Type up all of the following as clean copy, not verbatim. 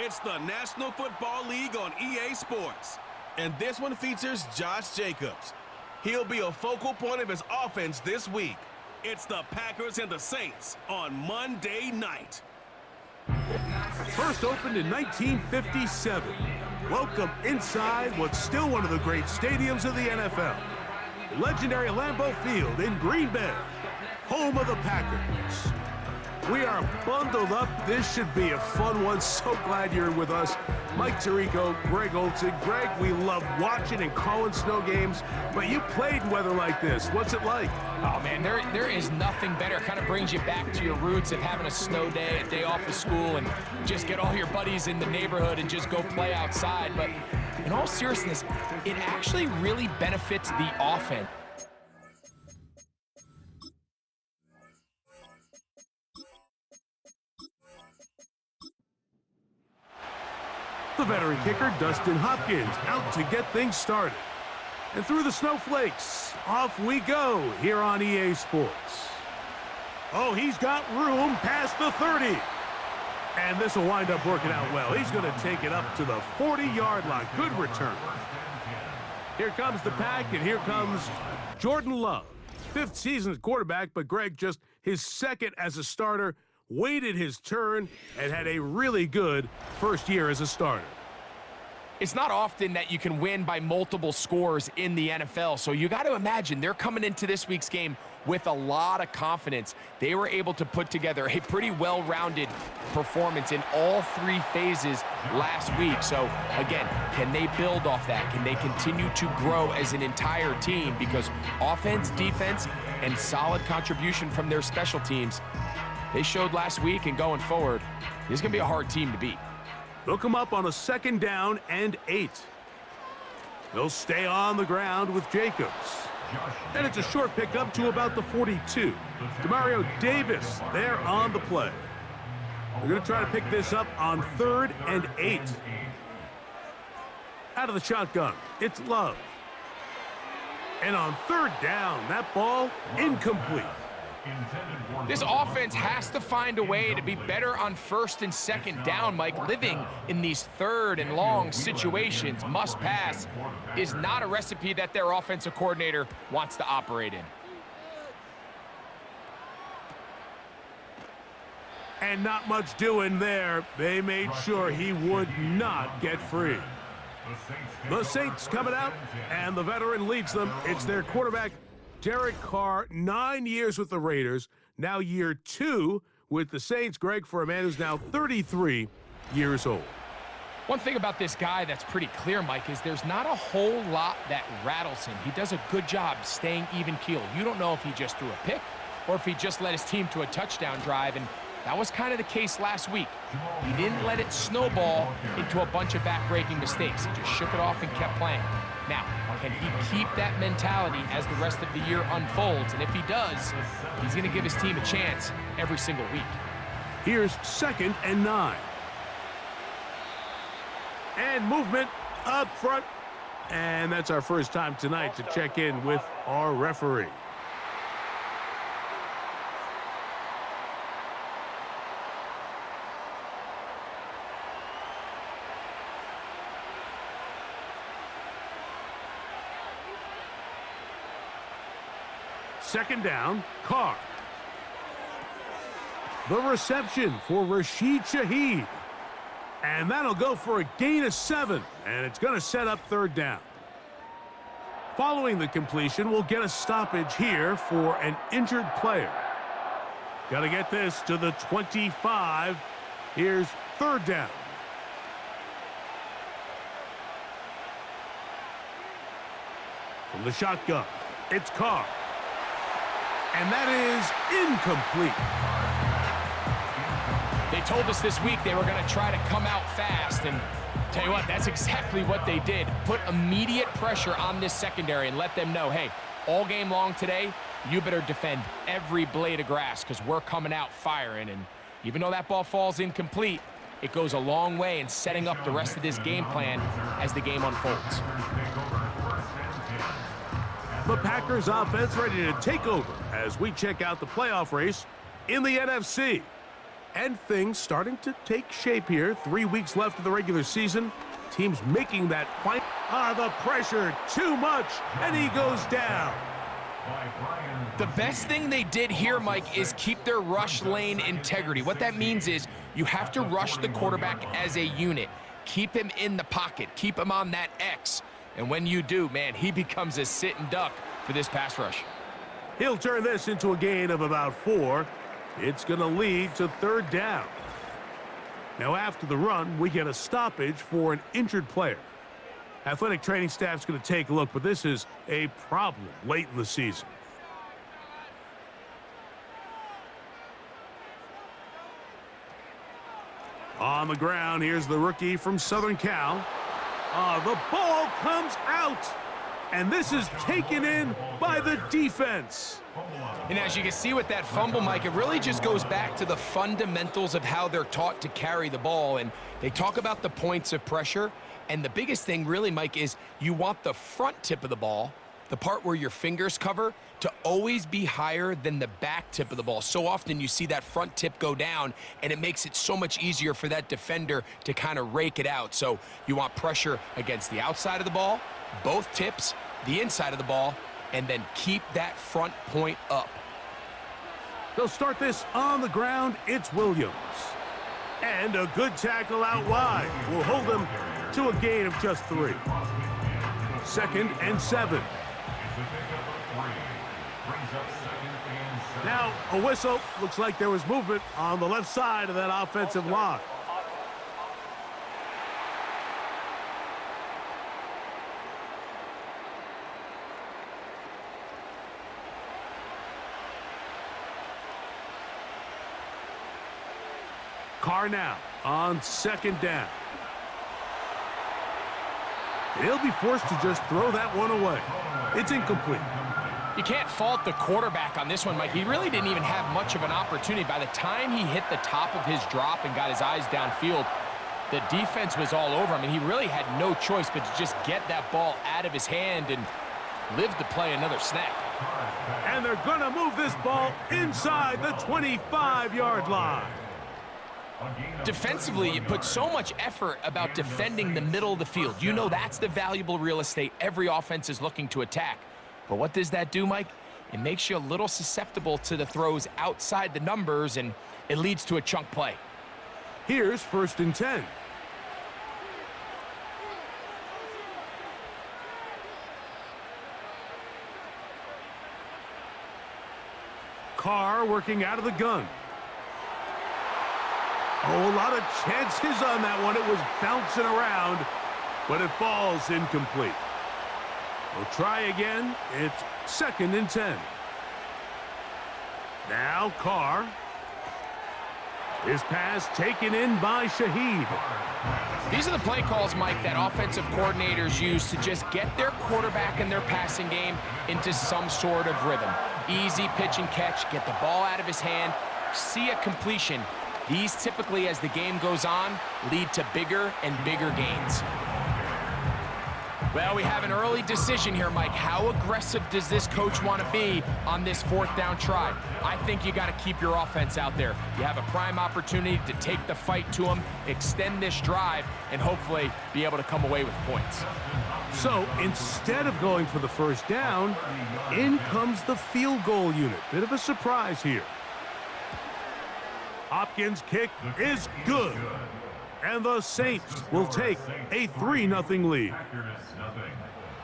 It's the National Football League on EA Sports. And this one features Josh Jacobs. He'll be a focal point of his offense this week. It's the Packers and the Saints on Monday night. First opened in 1957. Welcome inside what's still one of the great stadiums of the NFL. Legendary Lambeau Field in Green Bay, home of the Packers. We are bundled up. This should be a fun one. So glad you're with us. Mike Tirico, Greg Olson. Greg, we love watching and calling snow games, but you played in weather like this. What's it like? Oh, man, there is nothing better. It kind of brings you back to your roots of having a snow day, a day off of school, and just get all your buddies in the neighborhood and just go play outside. But in all seriousness, it actually really benefits the offense. The veteran kicker, Dustin Hopkins, out to get things started. And through the snowflakes, off we go here on EA Sports. Oh, he's got room past the 30. And this will wind up working out well. He's going to take it up to the 40-yard line. Good return. Here comes the pack, and here comes Jordan Love. 5th season as quarterback, but Greg just his 2nd as a starter. Waited his turn and had a really good first year as a starter. It's not often that you can win by multiple scores in the NFL, so you got to imagine they're coming into this week's game with a lot of confidence. They were able to put together a pretty well-rounded performance in all 3 phases last week. So, again, can they build off that? Can they continue to grow as an entire team? Because offense, defense, and solid contribution from their special teams, they showed last week, and going forward, this is going to be a hard team to beat. They'll come up on a 2nd down and 8. They'll stay on the ground with Jacobs. And it's a short pickup to about the 42. Demario Davis there on the play. They're going to try to pick this up on 3rd and 8. Out of the shotgun, it's Love. And on 3rd down, that ball incomplete. This offense has to find a way to be better on 1st and 2nd down, Mike. Living in these 3rd and long situations, must pass, is not a recipe that their offensive coordinator wants to operate in. And not much doing there. They made sure he would not get free. The Saints coming out, and the veteran leads them. It's their quarterback, Derek Carr, 9 years with the Raiders, now year 2 with the Saints. Greg, for a man who's now 33 years old. One thing about this guy that's pretty clear, Mike, is there's not a whole lot that rattles him. He does a good job staying even keel. You don't know if he just threw a pick or if he just led his team to a touchdown drive, and that was kind of the case last week. He didn't let it snowball into a bunch of back-breaking mistakes. He just shook it off and kept playing. Now, can he keep that mentality as the rest of the year unfolds? And if he does, he's going to give his team a chance every single week. Here's 2nd and 9. And movement up front. And that's our first time tonight to check in with our referee. Second down, Carr. The reception for Rashid Shaheed. And that'll go for a gain of 7, and it's going to set up 3rd down. Following the completion, we'll get a stoppage here for an injured player. Got to get this to the 25. Here's 3rd down. From the shotgun, it's Carr. And that is incomplete. They told us this week they were going to try to come out fast, and tell you what, that's exactly what they did. Put immediate pressure on this secondary and let them know, hey, all game long today, you better defend every blade of grass because we're coming out firing. And even though that ball falls incomplete, it goes a long way in setting up the rest of this game plan as the game unfolds. The Packers offense ready to take over as we check out the playoff race in the NFC. And things starting to take shape here. 3 weeks left of the regular season. Teams making that fight. The pressure, too much, and he goes down. The best thing they did here, Mike, is keep their rush lane integrity. What that means is you have to rush the quarterback as a unit. Keep him in the pocket. Keep him on that X. And when you do, man, he becomes a sitting duck for this pass rush. He'll turn this into a gain of about 4. It's going to lead to 3rd down. Now, after the run, we get a stoppage for an injured player. Athletic training staff's going to take a look, but this is a problem late in the season. On the ground, here's the rookie from Southern Cal. The ball comes out, and this is taken in by the defense. And as you can see with that fumble, Mike, it really just goes back to the fundamentals of how they're taught to carry the ball. And they talk about the points of pressure. And the biggest thing really, Mike, is you want the front tip of the ball, the part where your fingers cover, to always be higher than the back tip of the ball. So often you see that front tip go down, and it makes it so much easier for that defender to kind of rake it out. So you want pressure against the outside of the ball, both tips, the inside of the ball, and then keep that front point up. They'll start this on the ground. It's Williams. And a good tackle out wide will hold them to a gain of just 3. 2nd and 7. Now a whistle. Looks like there was movement on the left side of that offensive line. Carr now on 2nd down. He'll be forced to just throw that one away. It's incomplete. You can't fault the quarterback on this one, Mike. He really didn't even have much of an opportunity. By the time he hit the top of his drop and got his eyes downfield, the defense was all over him, and he really had no choice but to just get that ball out of his hand and live to play another snap. And they're going to move this ball inside the 25-yard line. Defensively, you put so much effort about defending the middle of the field. You know that's the valuable real estate every offense is looking to attack. But what does that do, Mike? It makes you a little susceptible to the throws outside the numbers, and it leads to a chunk play. Here's 1st and 10. Carr working out of the gun. Oh, a lot of chances on that one. It was bouncing around, but it falls incomplete. We'll try again. It's 2nd and 10. Now Carr. His pass taken in by Shaheed. These are the play calls, Mike, that offensive coordinators use to just get their quarterback and their passing game into some sort of rhythm. Easy pitch and catch, get the ball out of his hand, see a completion. These typically, as the game goes on, lead to bigger and bigger gains. Well, we have an early decision here, Mike. How aggressive does this coach want to be on this 4th down try? I think you got to keep your offense out there. You have a prime opportunity to take the fight to them, extend this drive, and hopefully be able to come away with points. So instead of going for the 1st down, in comes the field goal unit. Bit of a surprise here. Hopkins' kick is good. And the Saints will take a 3-0 lead.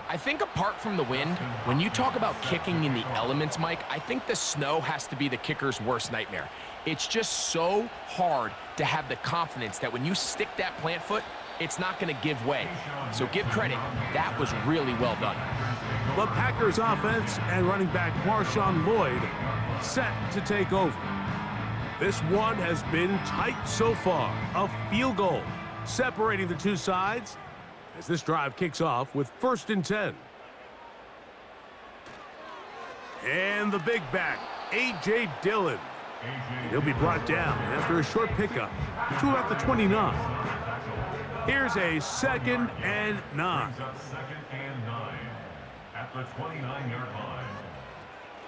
I think apart from the wind, when you talk about kicking in the elements, Mike, I think the snow has to be the kicker's worst nightmare. It's just so hard to have the confidence that when you stick that plant foot, it's not going to give way. So give credit. That was really well done. The Packers offense and running back Marshawn Lloyd set to take over. This one has been tight so far. A field goal separating the two sides as this drive kicks off with 1st and 10. And the big back, A.J. Dillon. And he'll be brought down after a short pickup to about the 29. Here's a 2nd and 9. At the 29-yard line.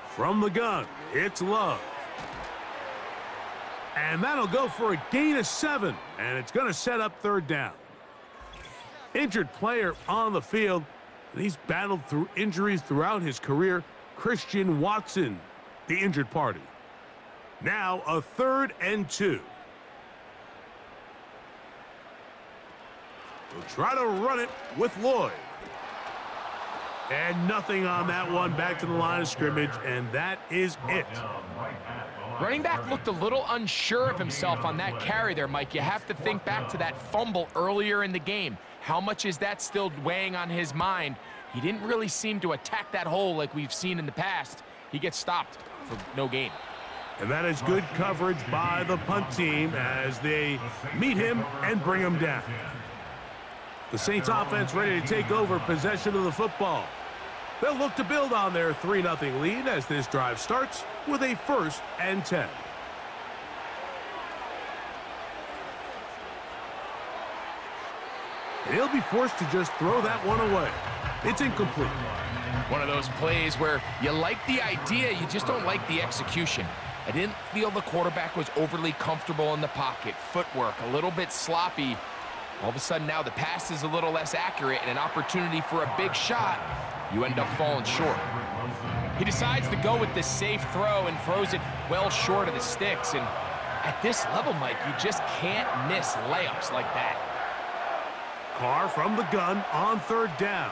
From the gun, it's Love. And that'll go for a gain of 7, and it's going to set up third down. Injured player on the field, and he's battled through injuries throughout his career. Christian Watson, the injured party. Now a 3rd and 2. We'll try to run it with Lloyd. And nothing on that one. Back to the line of scrimmage, and that is it. Running back looked a little unsure of himself on that carry there, Mike. You have to think back to that fumble earlier in the game. How much is that still weighing on his mind? He didn't really seem to attack that hole like we've seen in the past. He gets stopped for no gain. And that is good coverage by the punt team as they meet him and bring him down. The Saints offense ready to take over possession of the football. They'll look to build on their 3-0 lead as this drive starts with a 1st and 10. And he'll be forced to just throw that one away. It's incomplete. One of those plays where you like the idea, you just don't like the execution. I didn't feel the quarterback was overly comfortable in the pocket. Footwork a little bit sloppy. All of a sudden now the pass is a little less accurate and an opportunity for a big shot. You end up falling short. He decides to go with the safe throw and throws it well short of the sticks. And at this level, Mike, you just can't miss layups like that. Carr from the gun on 3rd down.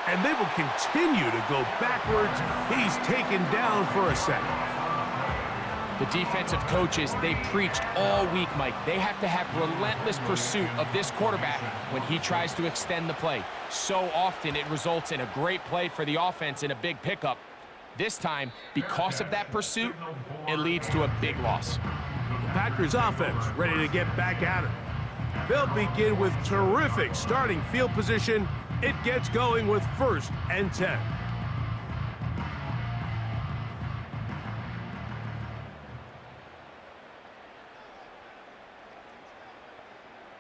And they will continue to go backwards. He's taken down for a second. The defensive coaches, they preached all week, Mike. They have to have relentless pursuit of this quarterback when he tries to extend the play. So often it results in a great play for the offense and a big pickup. This time, because of that pursuit, it leads to a big loss. The Packers offense ready to get back at it. They'll begin with terrific starting field position. It gets going with 1st and 10.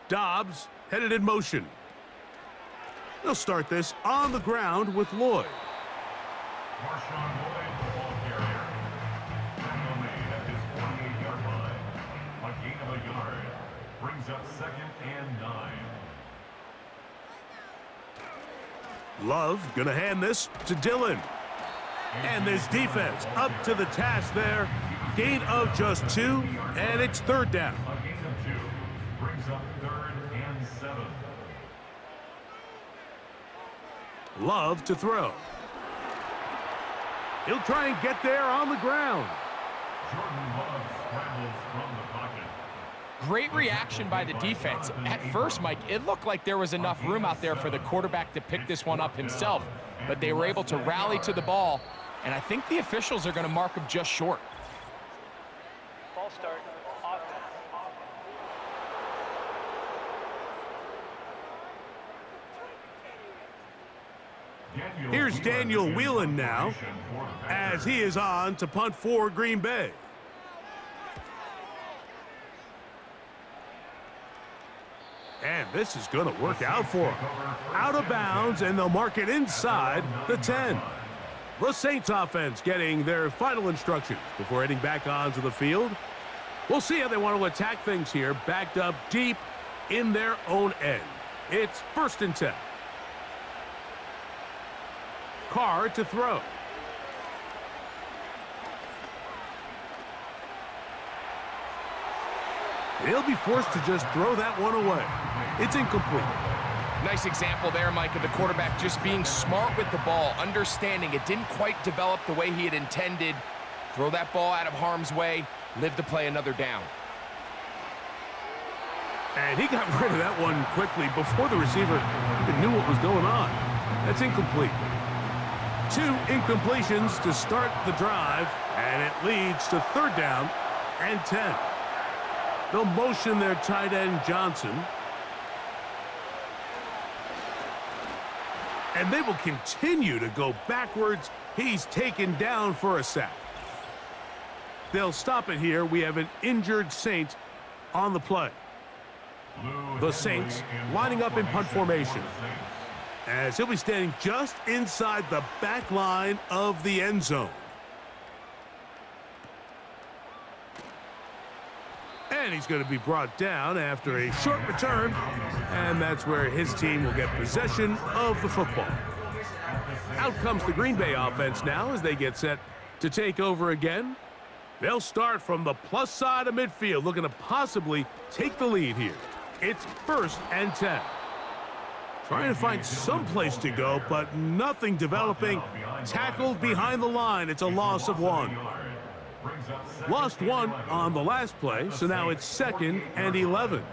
Dobbs headed in motion. They'll start this on the ground with Lloyd. Brings up 2nd and 9. Love gonna hand this to Dillon. And this defense up to the task there. Gain of just 2, and it's 3rd down. A gain of 2 brings up 3rd and 7. Love to throw. He'll try and get there on the ground. Jordan Love scrambles from the pocket. Great reaction by the defense. At first, Mike, it looked like there was enough room out there for the quarterback to pick this one up himself, but they were able to rally to the ball, and I think the officials are going to mark him just short. Ball start. Offense. Here's Daniel Whelan now as he is on to punt for Green Bay. And this is going to work out for him. Out of bounds, and they'll mark it inside the 10. The Saints offense getting their final instructions before heading back onto the field. We'll see how they want to attack things here, backed up deep in their own end. It's 1st and 10. Carr to throw. He'll be forced to just throw that one away. It's incomplete. Nice example there, Mike, of the quarterback just being smart with the ball, understanding it didn't quite develop the way he had intended. Throw that ball out of harm's way, live to play another down. And he got rid of that one quickly before the receiver even knew what was going on. That's incomplete. 2 incompletions to start the drive, and it leads to 3rd down and 10. They'll motion their tight end Johnson. And they will continue to go backwards. He's taken down for a sack. They'll stop it here. We have an injured Saint on the play. The Saints lining up in punt formation, as he'll be standing just inside the back line of the end zone. And he's going to be brought down after a short return, and that's where his team will get possession of the football. Out comes the Green Bay offense now as they get set to take over again. They'll start from the plus side of midfield, looking to possibly take the lead here. It's 1st and 10. Trying to find some place to go, but nothing developing. Tackled behind the line. It's a loss of 1. Lost 1 on the last play, so now it's 2nd and 11.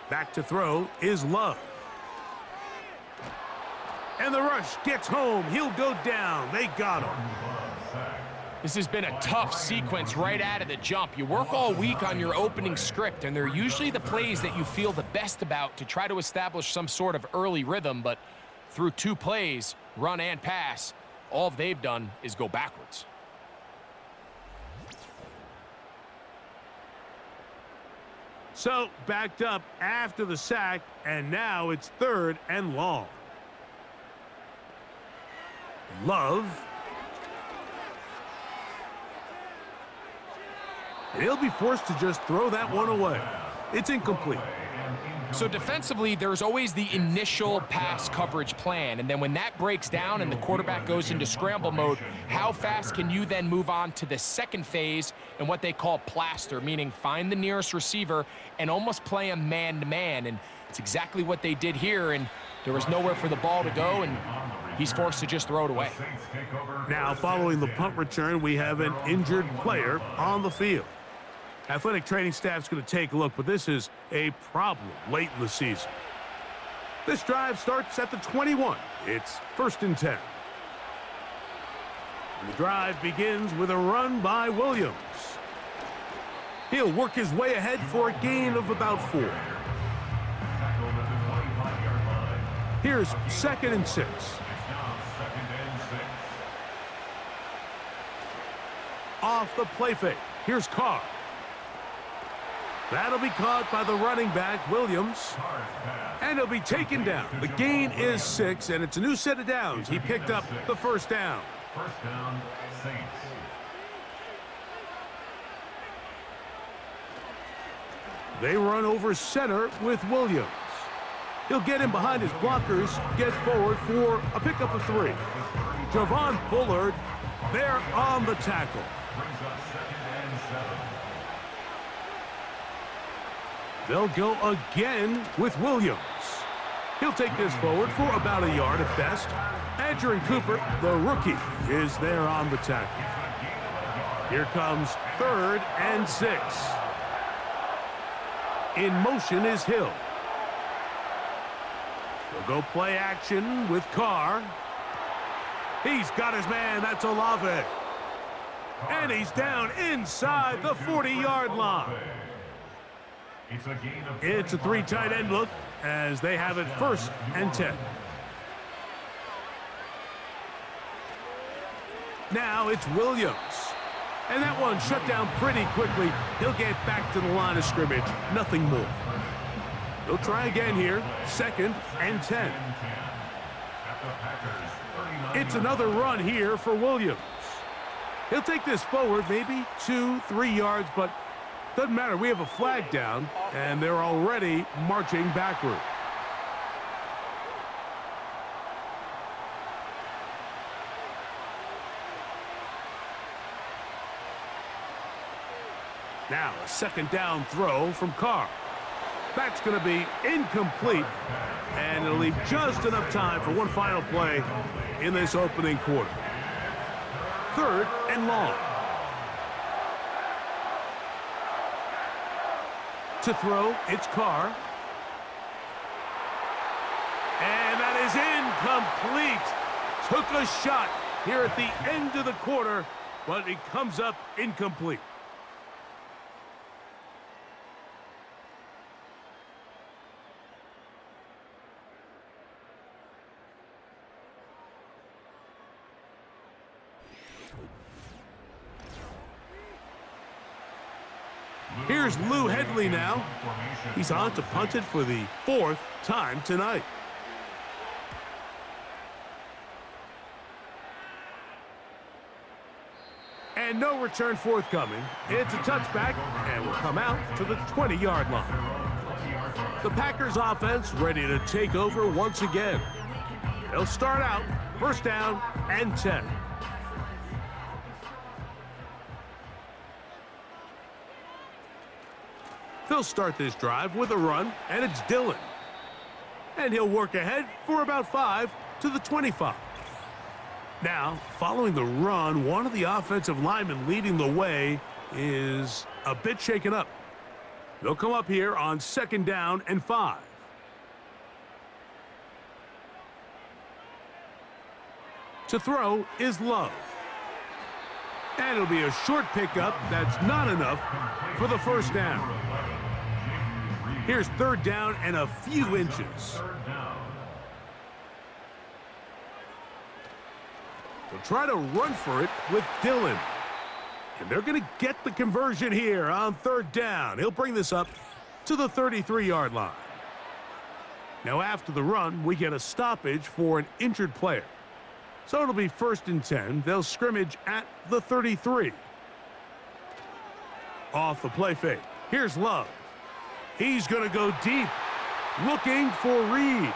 Back to throw is Love. And the rush gets home. He'll go down. They got him. This has been a tough sequence right out of the jump. You work all week on your opening script, and they're usually the plays that you feel the best about to try to establish some sort of early rhythm, but through 2 plays, run and pass, all they've done is go backwards. So, backed up after the sack, and now it's 3rd and long. Love. And he'll be forced to just throw that one away. It's incomplete. So defensively, there's always the initial pass coverage plan, and then when that breaks down and the quarterback goes into scramble mode, how fast can you then move on to the second phase and what they call plaster, meaning find the nearest receiver and almost play him man-to-man, and it's exactly what they did here, and there was nowhere for the ball to go, and he's forced to just throw it away. Now, following the punt return, we have an injured player on the field. Athletic training staff's going to take a look, but this is a problem late in the season. This drive starts at the 21. It's 1st and 10. And the drive begins with a run by Williams. He'll work his way ahead for a gain of about 4. Here's 2nd and 6. Off the play fake. Here's Carr. That'll be caught by the running back, Williams. And he'll be taken down. The gain is 6, and it's a new set of downs. He picked up the 1st down. 1st down, Saints. They run over center with Williams. He'll get in behind his blockers, get forward for a pickup of 3. Javon Bullard there on the tackle. Brings up 2nd and 7. They'll go again with Williams. He'll take this forward for about a yard at best. Andrew Cooper, the rookie, is there on the tackle. Here comes 3rd and 6. In motion is Hill. They'll go play action with Carr. He's got his man. That's Olave. And he's down inside the 40-yard line. It's a 3 tight end look as they have it 1st and 10. Now it's Williams. And that one shut down pretty quickly. He'll get back to the line of scrimmage. Nothing more. He'll try again here. 2nd and 10. It's another run here for Williams. He'll take this forward maybe 2-3 yards, but doesn't matter. We have a flag down, and they're already marching backward. Now a 2nd down throw from Carr. That's going to be incomplete, and it'll leave just enough time for one final play in this opening quarter. 3rd and long. To throw, it's Carr. And that is incomplete. Took a shot here at the end of the quarter, but it comes up incomplete. Here's Lou Headley now. He's on to punt it for the 4th time tonight. And no return forthcoming. It's a touchback and will come out to the 20-yard line. The Packers offense ready to take over once again. They'll start out first down and 10. They'll start this drive with a run, and it's Dillon. And he'll work ahead for about 5 to the 25. Now, following the run, one of the offensive linemen leading the way is a bit shaken up. They'll come up here on second down and 5. To throw is Love. And it'll be a short pickup that's not enough for the first down. Here's third down and a few inches. They'll try to run for it with Dillon. And they're going to get the conversion here on third down. He'll bring this up to the 33-yard line. Now after the run, we get a stoppage for an injured player. So it'll be first and 10. They'll scrimmage at the 33. Off the play fake. Here's Love. He's going to go deep, looking for Reed.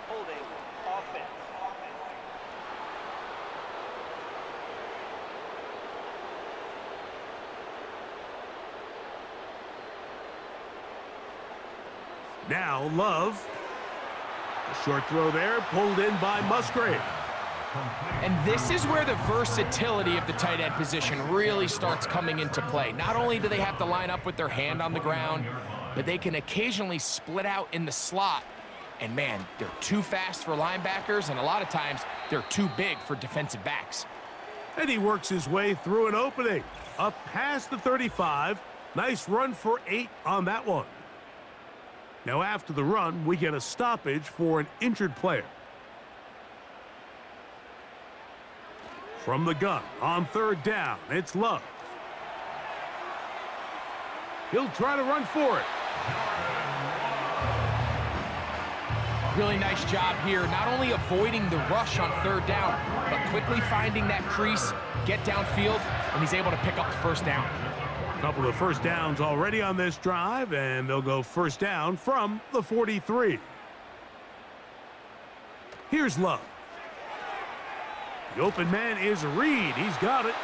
Holding. Offense. Now Love. A short throw there, pulled in by Musgrave. And this is where the versatility of the tight end position really starts coming into play. Not only do they have to line up with their hand on the ground, but they can occasionally split out in the slot. And man, they're too fast for linebackers, and a lot of times they're too big for defensive backs. And he works his way through an opening. Up past the 35. Nice run for 8 on that one. Now after the run, we get a stoppage for an injured player. From the gun on third down, it's Love. He'll try to run for it. Really nice job here, not only avoiding the rush on third down, but quickly finding that crease, get downfield, and he's able to pick up the first down. A couple of first downs already on this drive, and they'll go first down from the 43. Here's Love. The open man is Reed. He's got it.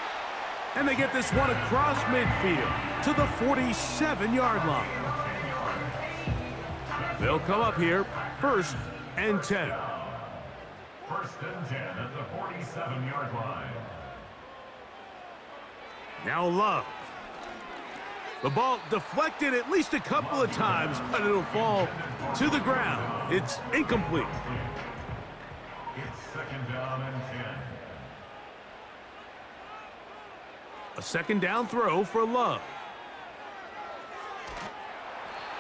And they get this one across midfield to the 47-yard line. They'll come up here first and 10. First and 10 at the 47-yard line. Now Love. The ball deflected at least a couple of times, but it'll fall to the ground. It's incomplete. It's second down and 10. A second down throw for Love.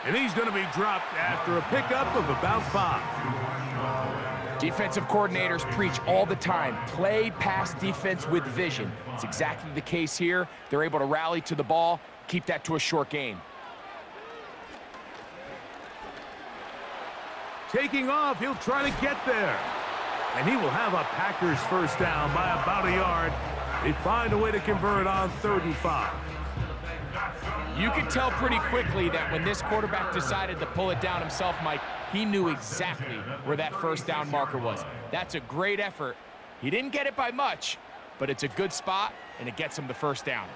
And he's going to be dropped after a pickup of about 5. Defensive coordinators preach all the time, play pass defense with vision. It's exactly the case here. They're able to rally to the ball, keep that to a short gain. Taking off, he'll try to get there. And he will have a Packers first down by about a yard. They find a way to convert on 3rd and 5. You could tell pretty quickly that when this quarterback decided to pull it down himself, Mike, he knew exactly where that first down marker was. That's a great effort. He didn't get it by much, but it's a good spot, and it gets him the first down.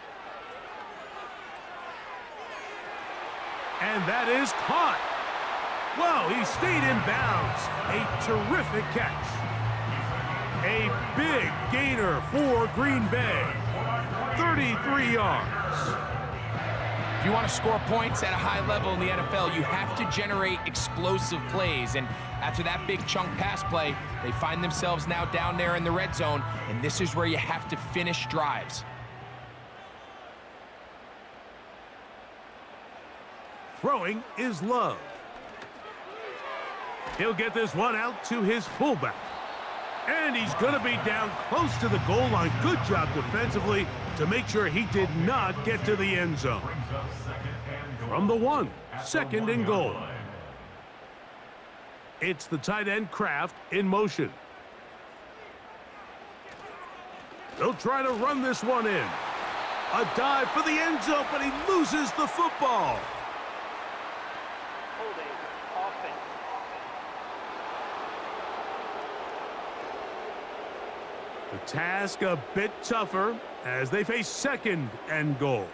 And that is caught. Well, he stayed in bounds. A terrific catch. A big gainer for Green Bay. 33 yards. If you want to score points at a high level in the NFL, you have to generate explosive plays. And after that big chunk pass play, they find themselves now down there in the red zone, and this is where you have to finish drives. Throwing is Love. He'll get this one out to his fullback. And he's going to be down close to the goal line. Good job defensively to make sure he did not get to the end zone. From the 1, second and goal. It's the tight end Kraft in motion. They'll try to run this one in. A dive for the end zone, but he loses the football. Holding. Offense. The task a bit tougher as they face second and goal.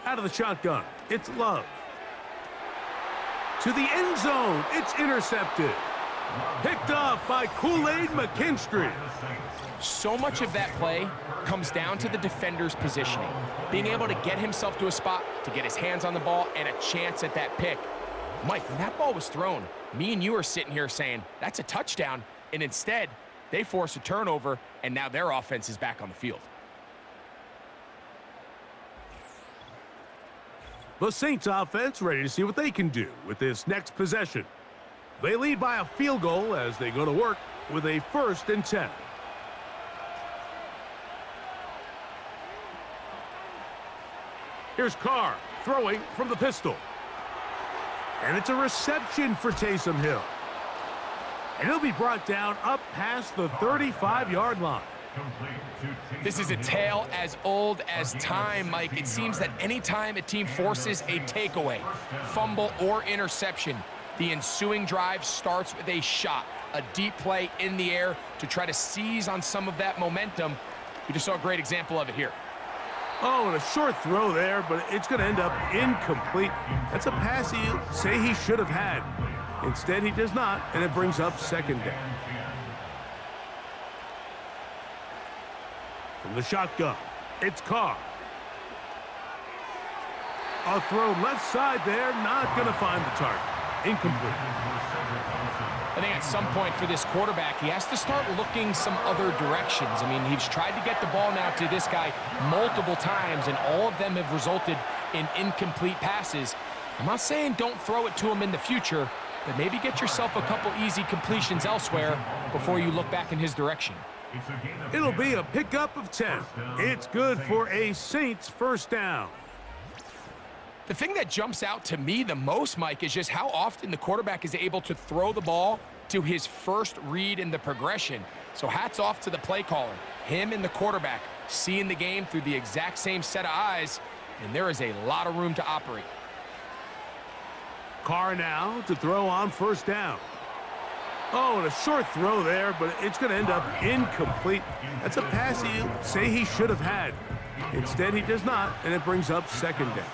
Out of the shotgun, it's Love. To the end zone, it's intercepted. Picked off by Kool-Aid McKinstry. So much of that play comes down to the defender's positioning. Being able to get himself to a spot, to get his hands on the ball, and a chance at that pick. Mike, when that ball was thrown, me and you are sitting here saying, that's a touchdown, and instead, they force a turnover, and now their offense is back on the field. The Saints offense ready to see what they can do with this next possession. They lead by a field goal as they go to work with a 1st and 10. Here's Carr throwing from the pistol. And it's a reception for Taysom Hill. And he'll be brought down up past the 35-yard line. This is a tale as old as time, Mike. It seems that anytime a team forces a takeaway, fumble, or interception, the ensuing drive starts with a shot, a deep play in the air to try to seize on some of that momentum. We just saw a great example of it here. Oh, and a short throw there, but it's going to end up incomplete. That's a pass he'll say he should have had. Instead, he does not, and it brings up 2nd down. From the shotgun, it's Carr. A throw left side there, not going to find the target. Incomplete. I think at some point for this quarterback, he has to start looking some other directions. I mean, he's tried to get the ball now to this guy multiple times, and all of them have resulted in incomplete passes. I'm not saying don't throw it to him in the future, but maybe get yourself a couple easy completions elsewhere before you look back in his direction. It'll be a pickup of 10. It's good for a Saints 1st down. The thing that jumps out to me the most, Mike, is just how often the quarterback is able to throw the ball to his first read in the progression. So hats off to the play caller. Him and the quarterback seeing the game through the exact same set of eyes, and there is a lot of room to operate. Carr now to throw on 1st down. Oh, and a short throw there, but it's going to end up incomplete. That's a pass he'll say he should have had. Instead, he does not, and it brings up 2nd down.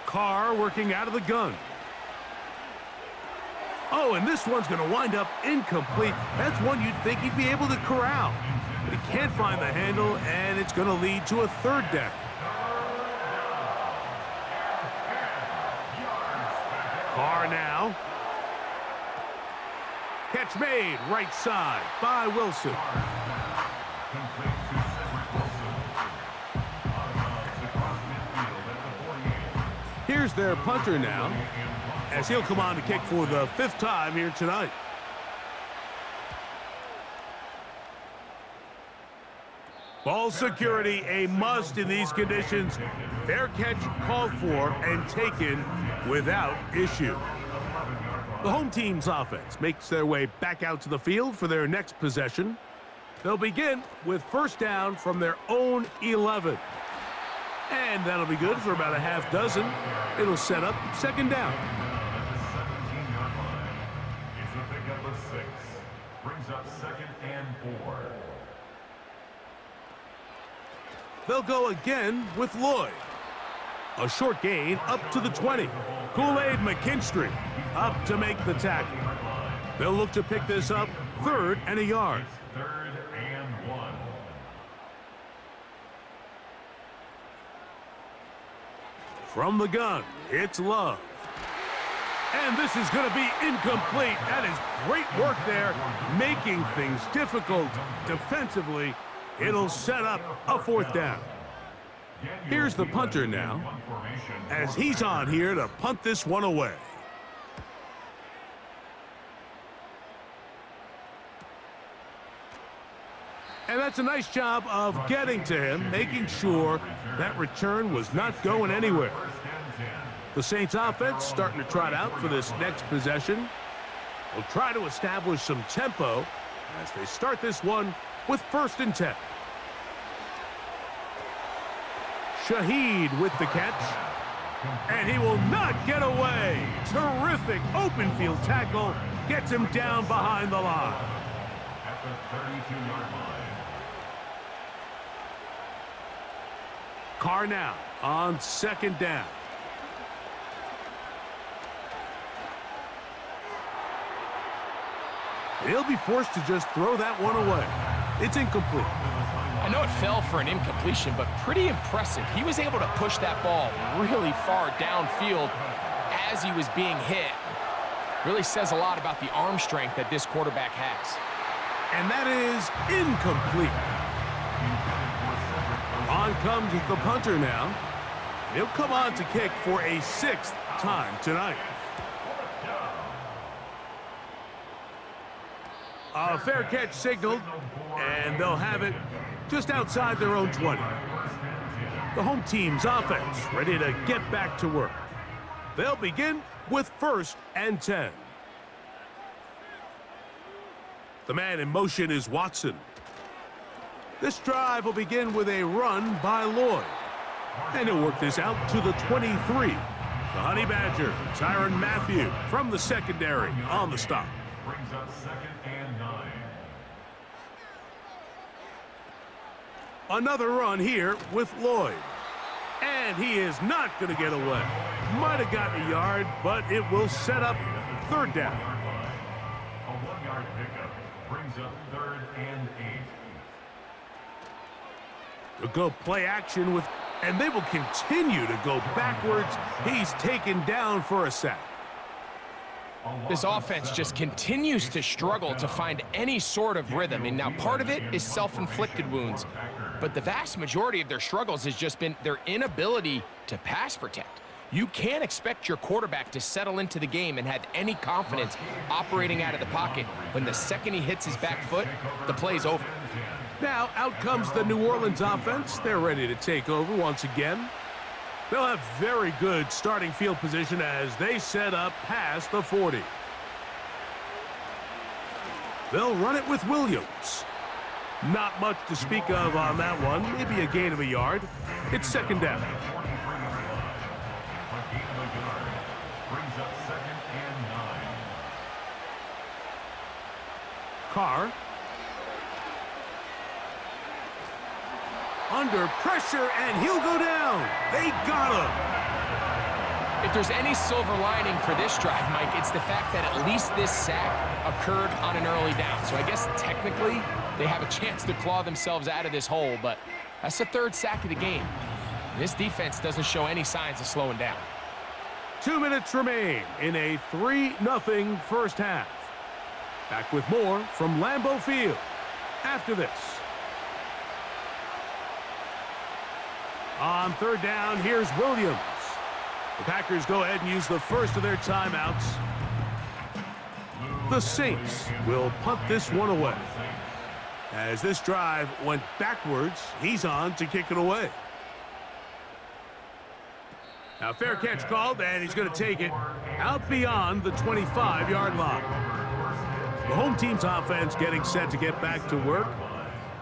Carr working out of the gun. Oh, and this one's going to wind up incomplete. That's one you'd think he'd be able to corral. But he can't find the handle, and it's going to lead to a 3rd down. Carr now. Catch made right side by Wilson. Here's their punter now, as he'll come on to kick for the 5th time here tonight. Ball security a must in these conditions. Fair catch called for and taken without issue. The home team's offense makes their way back out to the field for their next possession. They'll begin with 1st down from their own 11. And that'll be good for about a half dozen. It'll set up 2nd down. It's a pickup of 6. Brings up 2nd and 4. They'll go again with Lloyd. A short gain up to the 20. Kool-Aid McKinstry up to make the tackle. They'll look to pick this up 3rd and a yard. 3rd and 1. From the gun, it's Love. And this is going to be incomplete. That is great work there, making things difficult defensively. It'll set up a 4th down. Here's the punter now, as he's on here to punt this one away. And that's a nice job of getting to him, making sure that return was not going anywhere. The Saints offense starting to trot out for this next possession. Will try to establish some tempo as they start this one with 1st and 10. Shaheed with the catch. And he will not get away. Terrific open field tackle. Gets him down behind the line. At the 32-yard line. Carr now on 2nd down. He'll be forced to just throw that one away. It's incomplete. I know it fell for an incompletion, but pretty impressive. He was able to push that ball really far downfield as he was being hit. Really says a lot about the arm strength that this quarterback has. And that is incomplete. On comes the punter now. He'll come on to kick for a 6th time tonight. A fair catch signaled, and they'll have it just outside their own 20. The home team's offense ready to get back to work. They'll begin with 1st and 10. The man in motion is Watson. This drive will begin with a run by Lloyd. And he'll work this out to the 23. The Honey Badger, Tyrann Mathieu from the secondary on the stop. Brings up 2nd and 9. Another run here with Lloyd. And he is not going to get away. Might have gotten a yard, but it will set up 3rd down. A 1-yard pickup brings up 3rd and 8. They'll go play action with, and they will continue to go backwards. He's taken down for a sack. This offense just continues to struggle to find any sort of rhythm. And now part of it is self-inflicted wounds, but the vast majority of their struggles has just been their inability to pass protect. You can't expect your quarterback to settle into the game and have any confidence operating out of the pocket when the second he hits his back foot, the play's over. Now out comes the New Orleans offense. They're ready to take over once again. They'll have very good starting field position as they set up past the 40. They'll run it with Williams. Not much to speak of on that one. Maybe a gain of a yard. It's 2nd down. Brings up 2nd and 9. Carr. Under pressure, and he'll go down. They got him. If there's any silver lining for this drive, Mike, it's the fact that at least this sack occurred on an early down. So I guess technically they have a chance to claw themselves out of this hole, but that's the 3rd sack of the game. This defense doesn't show any signs of slowing down. 2 minutes remain in a 3-0 first half. Back with more from Lambeau Field after this. On 3rd down, here's Williams. The Packers go ahead and use the first of their timeouts. The Saints will punt this one away. As this drive went backwards, he's on to kick it away. Now fair catch called, and he's going to take it out beyond the 25-yard line. The home team's offense getting set to get back to work.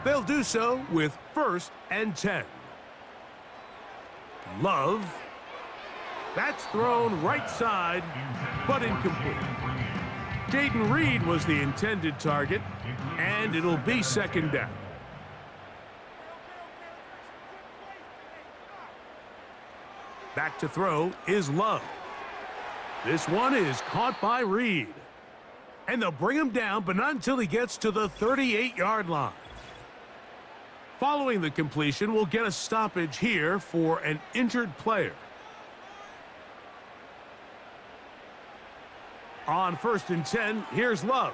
They'll do so with 1st and 10. Love. That's thrown right side, but incomplete. Jaden Reed was the intended target, and it'll be 2nd down. Back to throw is Love. This one is caught by Reed. And they'll bring him down, but not until he gets to the 38-yard line. Following the completion, we'll get a stoppage here for an injured player. On 1st and 10, here's Love.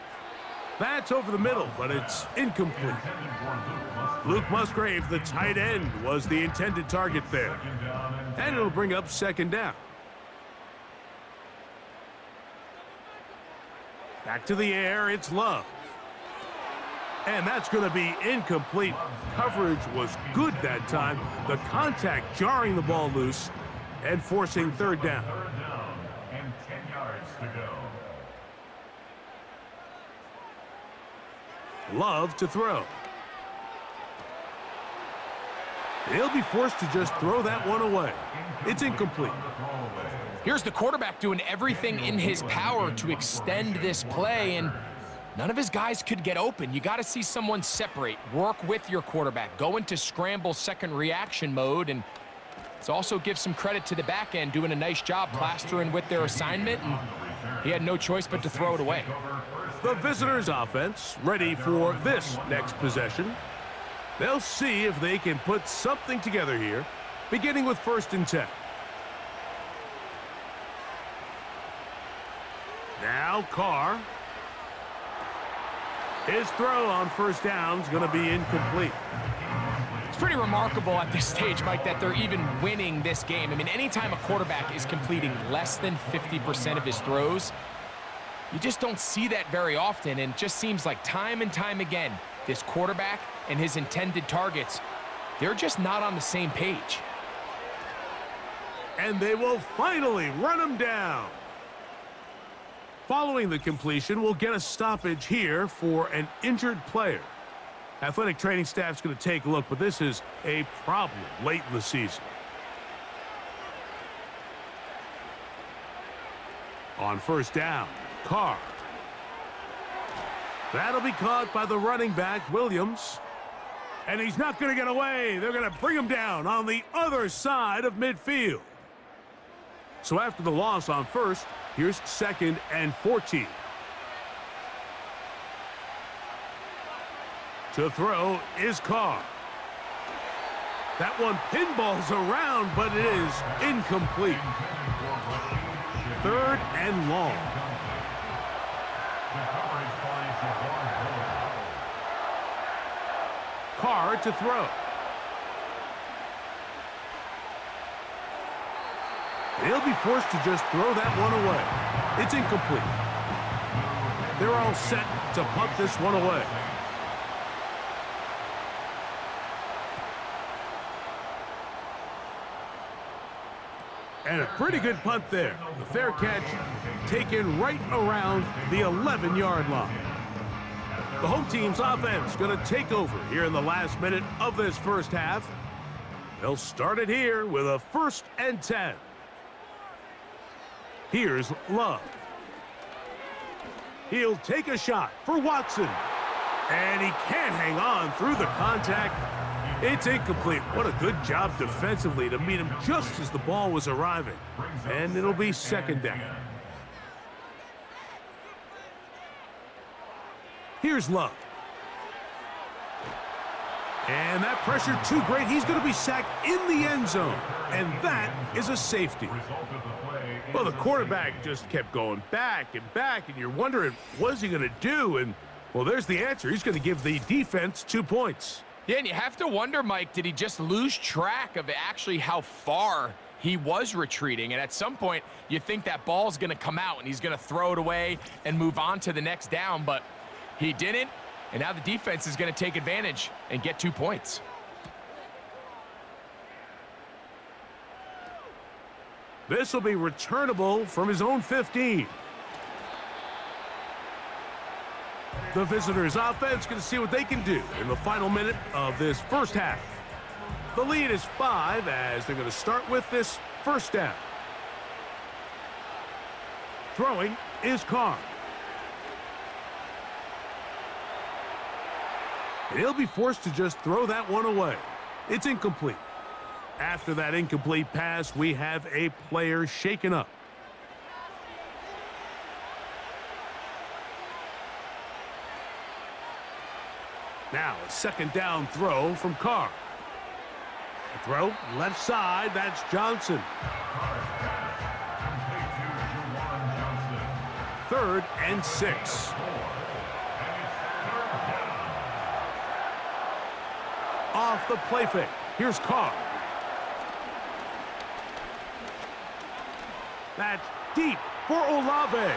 That's over the middle, but it's incomplete. Luke Musgrave, the tight end, was the intended target there. And it'll bring up 2nd down. Back to the air, it's Love. And that's going to be incomplete. Coverage was good that time. The contact jarring the ball loose and forcing 3rd down. 3rd down and 10 yards to go. Love to throw. He'll be forced to just throw that one away. It's incomplete. Here's the quarterback doing everything in his power to extend this play, and none of his guys could get open. You got to see someone separate, work with your quarterback, go into scramble second reaction mode, and let's also give some credit to the back end doing a nice job plastering with their assignment, and he had no choice but to throw it away. The visitors' offense ready for this next possession. They'll see if they can put something together here, beginning with 1st and 10. Now Carr. His throw on 1st down is going to be incomplete. It's pretty remarkable at this stage, Mike, that they're even winning this game. I mean, anytime a quarterback is completing less than 50% of his throws, you just don't see that very often, and it just seems like time and time again, this quarterback and his intended targets, they're just not on the same page. And they will finally run him down. Following the completion, we'll get a stoppage here for an injured player. Athletic training staff's going to take a look, but this is a problem late in the season. On 1st down, Carr. That'll be caught by the running back, Williams. And he's not going to get away. They're going to bring him down on the other side of midfield. So after the loss on 1st, here's 2nd and 14. To throw is Carr. That one pinballs around, but it is incomplete. 3rd and long. Carr to throw. He'll be forced to just throw that one away. It's incomplete. They're all set to punt this one away. And a pretty good punt there. The fair catch taken right around the 11-yard line. The home team's offense going to take over here in the last minute of this 1st half. They'll start it here with a 1st and 10. Here's Love. He'll take a shot for Watson. And he can't hang on through the contact. It's incomplete. What a good job defensively to meet him just as the ball was arriving. And it'll be 2nd down. Here's Love. And that pressure too great. He's going to be sacked in the end zone. And that is a safety. Well, the quarterback just kept going back, and you're wondering, what's he going to do? And, well, there's the answer. He's going to give the defense 2 points. Yeah, and you have to wonder, Mike, did he just lose track of actually how far he was retreating? And at some point, you think that ball's going to come out, and he's going to throw it away and move on to the next down, but he didn't. And now the defense is going to take advantage and get 2 points. This will be returnable from his own 15. The visitors' offense going to see what they can do in the final minute of this 1st half. The lead is 5 as they're going to start with this 1st down. Throwing is Carr. He'll be forced to just throw that one away. It's incomplete. After that incomplete pass, we have a player shaken up. Now a 2nd down throw from Carr. The throw left side, that's Johnson. 3rd and 6. Off the play fake. Here's Carr. That's deep for Olave.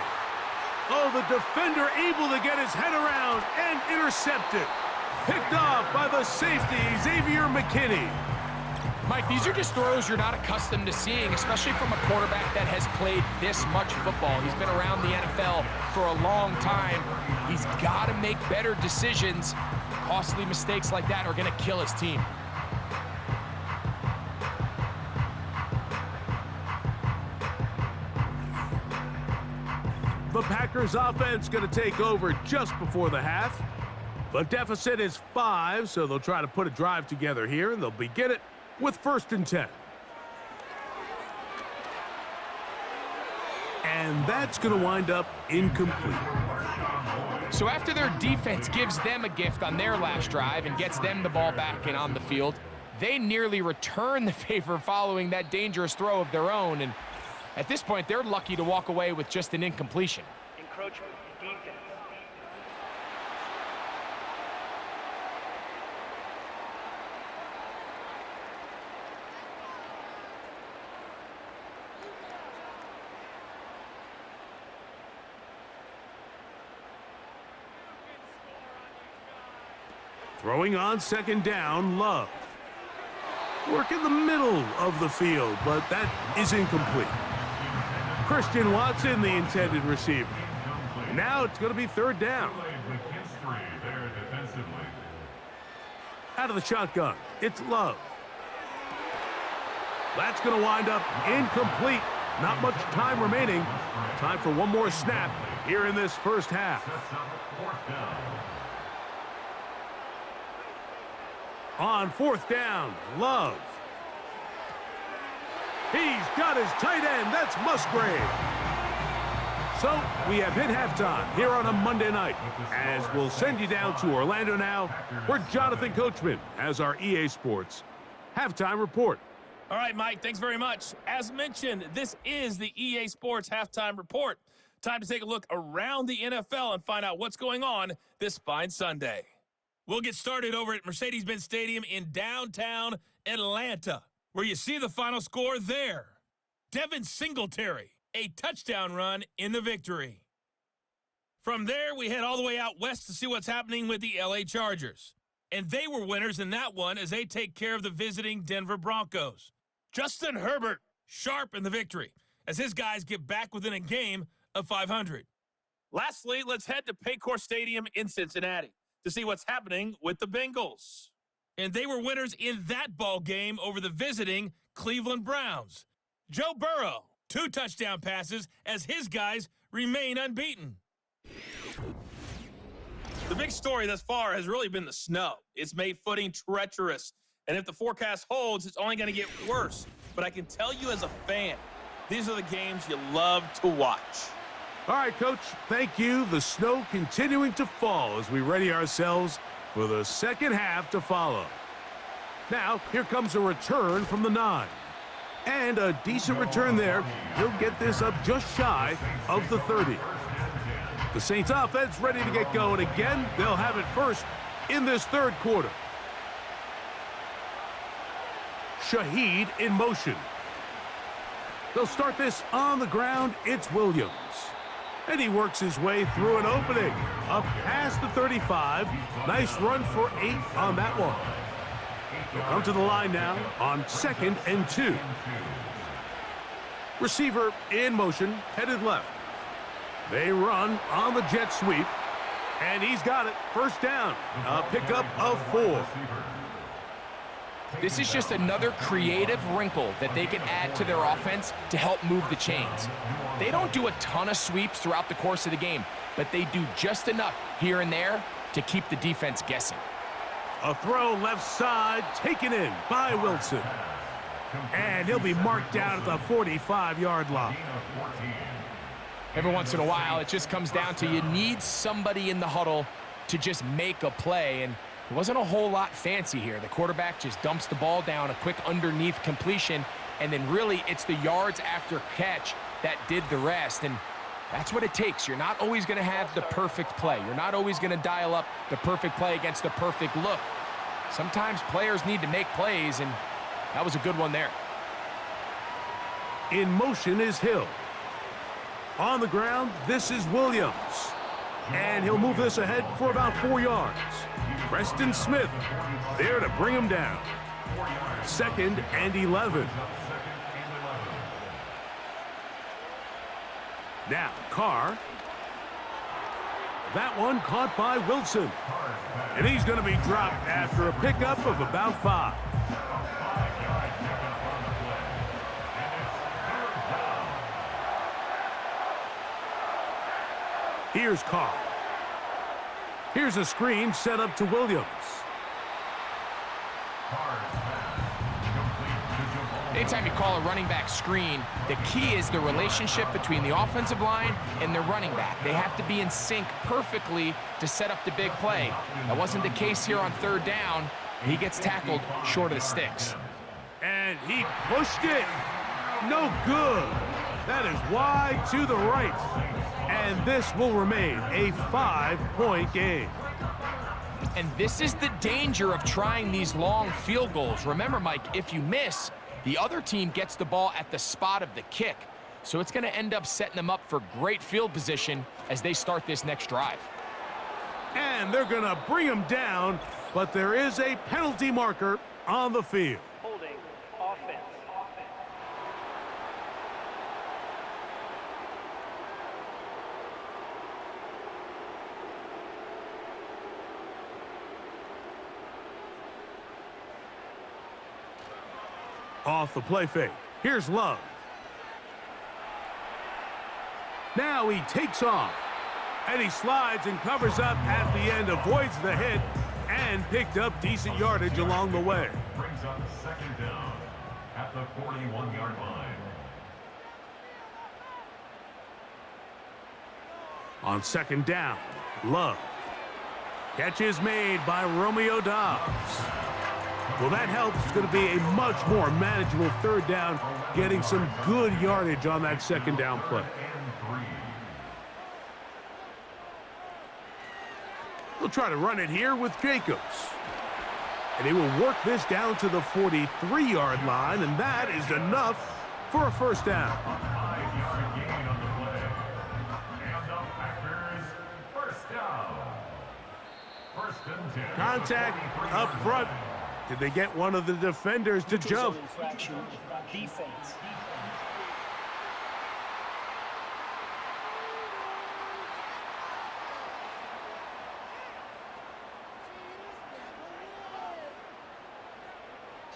Oh, the defender able to get his head around and intercept it. Picked off by the safety, Xavier McKinney. Mike, these are just throws you're not accustomed to seeing, especially from a quarterback that has played this much football. He's been around the NFL for a long time. He's got to make better decisions. Costly mistakes like that are going to kill his team. The Packers offense going to take over just before the half. The deficit is 5, so they'll try to put a drive together here, and they'll begin it with 1st and 10. And that's going to wind up incomplete. So after their defense gives them a gift on their last drive and gets them the ball back and on the field, they nearly return the favor following that dangerous throw of their own. And at this point, they're lucky to walk away with just an incompletion. Encroachment, defense. Throwing on 2nd down, Love. Work in the middle of the field, but that is incomplete. Christian Watson, the intended receiver. And now it's going to be 3rd down. Out of the shotgun, it's Love. That's going to wind up incomplete. Not much time remaining. Time for one more snap here in this first half. On 4th down, Love. He's got his tight end. That's Musgrave. So we have hit halftime here on a Monday night, as we'll send you down to Orlando now, where Jonathan Coachman has our EA Sports halftime report. All right, Mike, thanks very much. As mentioned, this is the EA Sports halftime report. Time to take a look around the NFL and find out what's going on this fine Sunday. We'll get started over at Mercedes-Benz Stadium in downtown Atlanta, where you see the final score there. Devin Singletary, a touchdown run in the victory. From there, we head all the way out west to see what's happening with the LA Chargers. And they were winners in that one as they take care of the visiting Denver Broncos. Justin Herbert, sharp in the victory, as his guys get back within a game of 500. Lastly, let's head to Paycor Stadium in Cincinnati to see what's happening with the Bengals. And they were winners in that ball game over the visiting Cleveland Browns. Joe Burrow, 2 touchdown passes as his guys remain unbeaten. The big story thus far has really been the snow. It's made footing treacherous. And if the forecast holds, it's only going to get worse. But I can tell you as a fan, these are the games you love to watch. All right, Coach, thank you. The snow continuing to fall as we ready ourselves for the second half to follow. Now, here comes a return from the 9. And a decent return there. He'll get this up just shy of the 30. The Saints offense ready to get going again. They'll have it first in this 3rd quarter. Shaheed in motion. They'll start this on the ground. It's Williams. And he works his way through an opening. Up past the 35. Nice run for 8 on that one. They'll come to the line now on 2nd and 2. Receiver in motion, headed left. They run on the jet sweep. And he's got it. 1st down. A pickup of 4. This is just another creative wrinkle that they can add to their offense to help move the chains. They don't do a ton of sweeps throughout the course of the game, but they do just enough here and there to keep the defense guessing. A throw left side, taken in by Wilson. And he'll be marked down at the 45-yard line. Every once in a while, it just comes down to you need somebody in the huddle to just make a play, and it wasn't a whole lot fancy here. The quarterback just dumps the ball down, a quick underneath completion, and then really it's the yards after catch that did the rest, and that's what it takes. You're not always going to have the perfect play. You're not always going to dial up the perfect play against the perfect look. Sometimes players need to make plays, and that was a good one there. In motion is Hill. On the ground, this is Williams. And he'll move this ahead for about 4 yards. Preston Smith there to bring him down. 2nd and 11. Now, Carr. That one caught by Wilson. And he's going to be dropped after a pickup of about 5. Here's Carr. Here's a screen set up to Williams. Anytime you call a running back screen, the key is the relationship between the offensive line and their running back. They have to be in sync perfectly to set up the big play. That wasn't the case here on 3rd down. He gets tackled short of the sticks. And he pushed it. No good. That is wide to the right. And this will remain a 5-point game. And this is the danger of trying these long field goals. Remember, Mike, if you miss, the other team gets the ball at the spot of the kick. So it's going to end up setting them up for great field position as they start this next drive. And they're going to bring him down, but there is a penalty marker on the field. Holding offense. Off the play fake. Here's Love. Now he takes off. And he slides and covers up at the end, avoids the hit, and picked up decent yardage along the way. Brings up 2nd down at the 41-yard line. On 2nd down, Love. Catch is made by Romeo Dobbs. Well, that helps. It's going to be a much more manageable 3rd down, getting some good yardage on that 2nd down play. We'll try to run it here with Jacobs. And he will work this down to the 43-yard line, and that is enough for a 1st down. 5-yard gain on the play. And the Packers, 1st down. 1st and 10. Contact up front. Did they get one of the defenders to jump? Infraction, defense.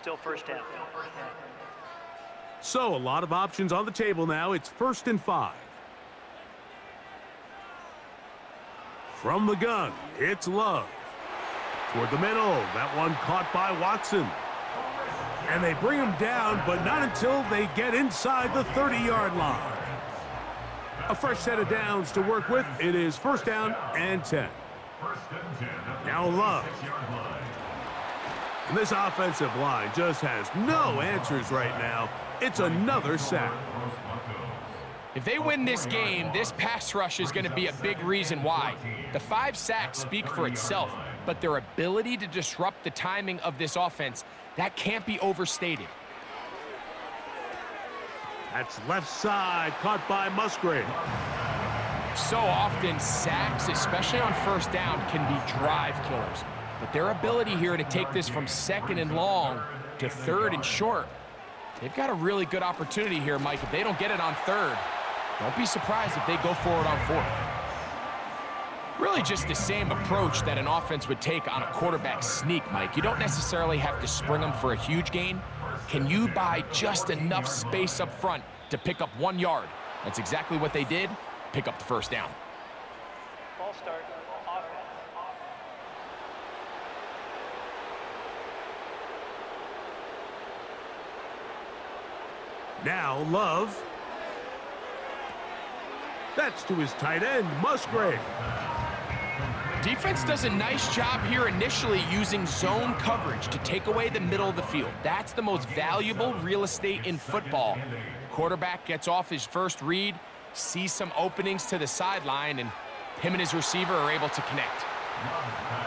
Still 1st down. So a lot of options on the table now. It's 1st and 5. From the gun, it's Love. Toward the middle, that one caught by Watson. And they bring him down, but not until they get inside the 30-yard line. A fresh set of downs to work with. It is 1st down and 10. Now Love. And this offensive line just has no answers right now. It's another sack. If they win this game, this pass rush is going to be a big reason why. The 5 sacks speak for itself, but their ability to disrupt the timing of this offense, that can't be overstated. That's left side, caught by Musgrave. So often, sacks, especially on 1st down, can be drive killers. But their ability here to take this from 2nd and long to 3rd and short, they've got a really good opportunity here, Mike. If they don't get it on 3rd, don't be surprised if they go for it on 4th. Really just the same approach that an offense would take on a quarterback sneak, Mike. You don't necessarily have to spring them for a huge gain. Can you buy just enough space up front to pick up 1 yard? That's exactly what they did. Pick up the 1st down. Ball start. Offense. Now Love. That's to his tight end, Musgrave. Defense does a nice job here initially using zone coverage to take away the middle of the field. That's the most valuable real estate in football. Quarterback gets off his first read, sees some openings to the sideline, and him and his receiver are able to connect.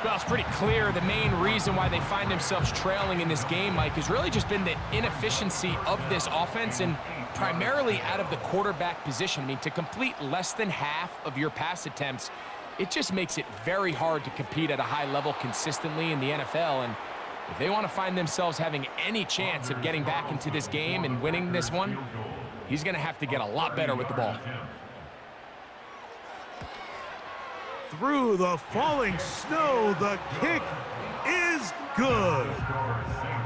Well, it's pretty clear the main reason why they find themselves trailing in this game, Mike, has really just been the inefficiency of this offense and primarily out of the quarterback position. I mean, to complete less than half of your pass attempts, it just makes it very hard to compete at a high level consistently in the NFL. And If they want to find themselves having any chance of getting back into this game and winning this one, he's going to have to get a lot better with the ball. Through the falling snow, the kick is good.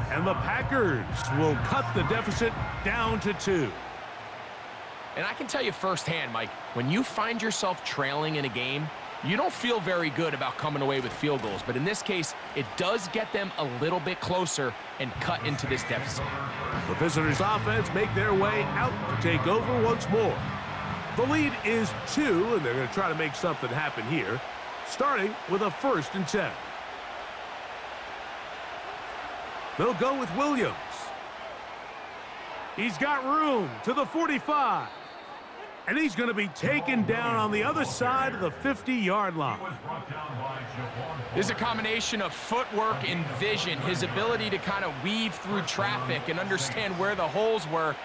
And the Packers will cut the deficit down to 2. And I can tell you firsthand, Mike, when you find yourself trailing in a game, you don't feel very good about coming away with field goals. But in this case, it does get them a little bit closer and cut into this deficit. The visitors' offense make their way out to take over once more. The lead is 2, and they're going to try to make something happen here, starting with a 1st and 10. They'll go with Williams. He's got room to the 45. And he's going to be taken down on the other side of the 50-yard line. This is a combination of footwork and vision, his ability to kind of weave through traffic and understand where the holes were.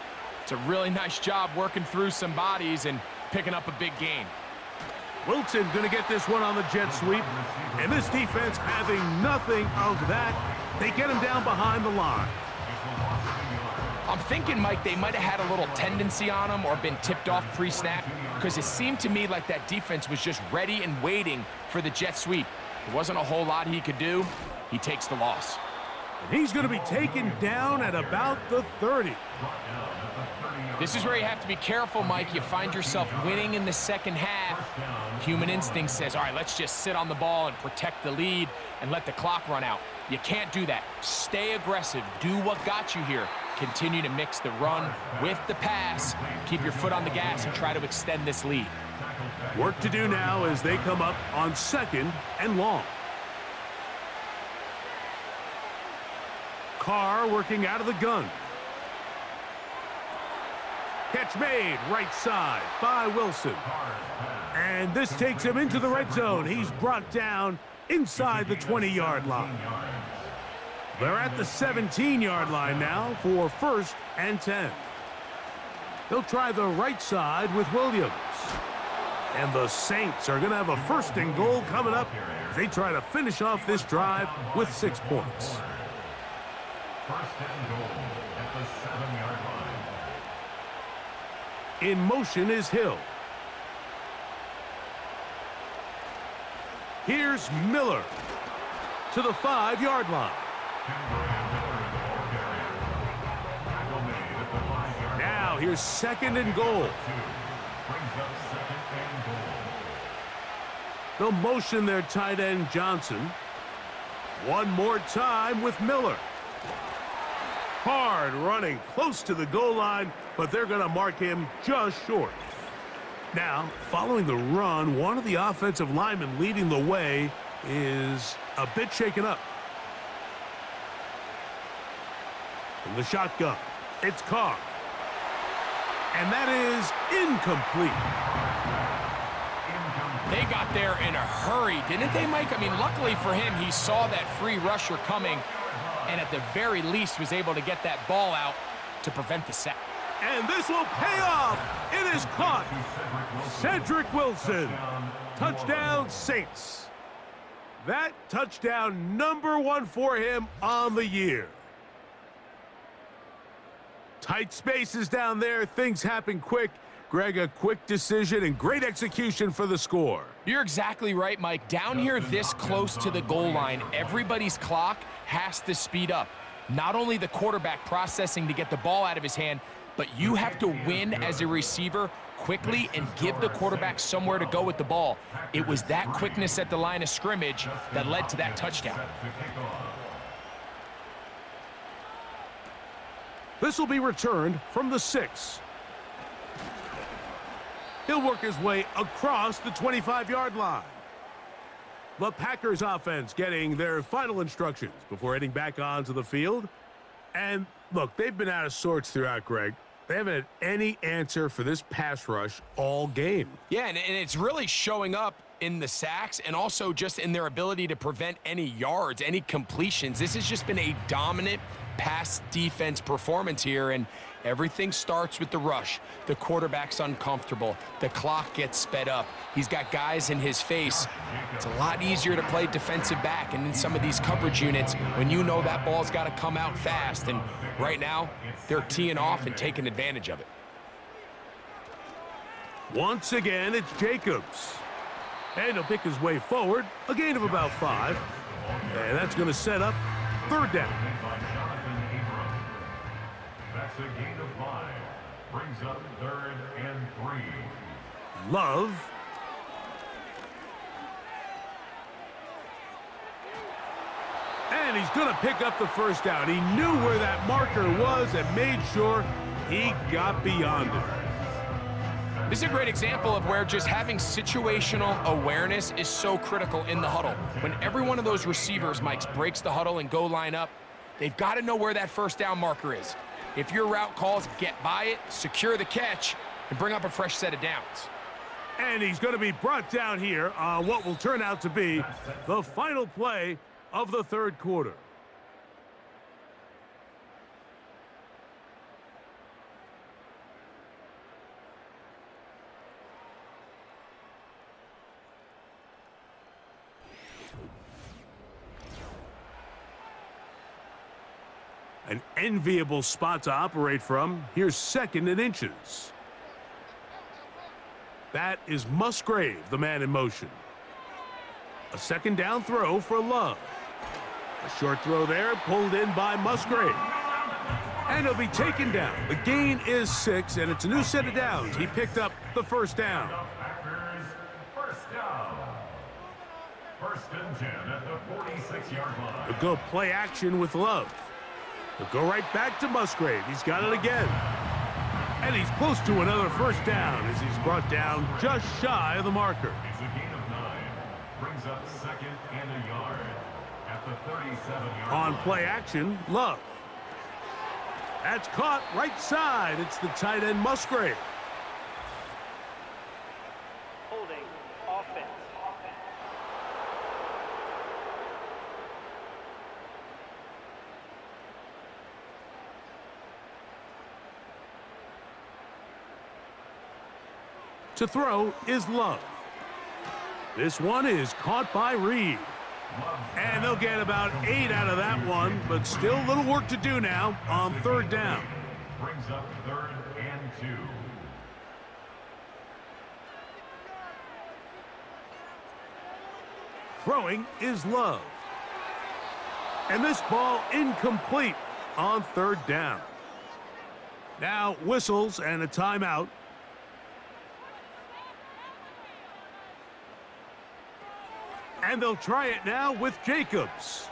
It's a really nice job working through some bodies and picking up a big gain. Wilson going to get this one on the jet sweep. And this defense having nothing of that, they get him down behind the line. I'm thinking, Mike, they might have had a little tendency on him or been tipped off pre-snap, because it seemed to me like that defense was just ready and waiting for the jet sweep. There wasn't a whole lot he could do. He takes the loss. And he's going to be taken down at about the 30. This is where you have to be careful, Mike. You find yourself winning in the second half. Human instinct says, all right, let's just sit on the ball and protect the lead and let the clock run out. You can't do that. Stay aggressive. Do what got you here. Continue to mix the run with the pass. Keep your foot on the gas and try to extend this lead. Work to do now as they come up on 2nd and long. Carr working out of the gun. Catch made right side by Wilson. And this takes him into the red zone. He's brought down inside the 20-yard line. They're at the 17-yard line now for 1st and 10. They'll try the right side with Williams. And the Saints are going to have a 1st and goal coming up as they try to finish off this drive with 6 points. 1st and goal at the 7-yard line. In motion is Hill. Here's Miller to the 5-yard line. Now here's 2nd and goal. They'll motion their tight end Johnson. One more time with Miller. Hard running close to the goal line, but they're going to mark him just short. Now, following the run, one of the offensive linemen leading the way is a bit shaken up. From the shotgun, it's Carr. And that is incomplete. They got there in a hurry, didn't they, Mike? I mean, luckily for him, he saw that free rusher coming and at the very least was able to get that ball out to prevent the sack. And this will pay off. It is caught. Cedric Wilson. Touchdown, Saints. That touchdown number 1 for him on the year. Tight spaces down there. Things happen quick. Greg, a quick decision and great execution for the score. You're exactly right, Mike. Down here this close to the goal line, everybody's clock has to speed up. Not only the quarterback processing to get the ball out of his hand, but you have to win as a receiver quickly and give the quarterback somewhere to go with the ball. It was that quickness at the line of scrimmage that led to that touchdown. This will be returned from the 6. He'll work his way across the 25-yard line. The Packers offense getting their final instructions before heading back onto the field. And look, they've been out of sorts throughout, Greg. They haven't had any answer for this pass rush all game. Yeah, and it's really showing up in the sacks and also just in their ability to prevent any yards, any completions. This has just been a dominant pass defense performance here, and everything starts with the rush. The quarterback's uncomfortable. The clock gets sped up. He's got guys in his face. It's a lot easier to play defensive back, and in some of these coverage units, when you know that ball's got to come out fast, and right now, they're teeing off and taking advantage of it. Once again, it's Jacobs. And he'll pick his way forward, a gain of about 5. And that's going to set up third down. That's a gain of 5. Brings up 3rd and 3. Love. And he's going to pick up the first down. He knew where that marker was and made sure he got beyond it. This is a great example of where just having situational awareness is so critical in the huddle. When every one of those receivers, Mike, breaks the huddle and go line up, they've got to know where that first down marker is. If your route calls, get by it, secure the catch, and bring up a fresh set of downs. And he's going to be brought down here on what will turn out to be the final play of the third quarter. An enviable spot to operate from. Here's 2nd and inches. That is Musgrave, the man in motion. A 2nd down throw for Love. A short throw there, pulled in by Musgrave. And he'll be taken down. The gain is 6, and it's a new set of downs. He picked up the first down. Packers, first down. 1st and 10 at the 46-yard line. He'll go play action with Love. He'll go right back to Musgrave. He's got it again. And he's close to another first down as he's brought down just shy of the marker. It's a gain of 9. Brings up 2nd and a yard at the 37-yard On line. play action, Love. That's caught right side. It's the tight end Musgrave. Holding. Offense. To throw is Love. This one is caught by Reed. And they'll get about 8 out of that one, but still a little work to do now on 3rd down. Brings up 3rd and 2. Throwing is Love. And this ball incomplete on 3rd down. Now whistles and a timeout. And they'll try it now with Jacobs.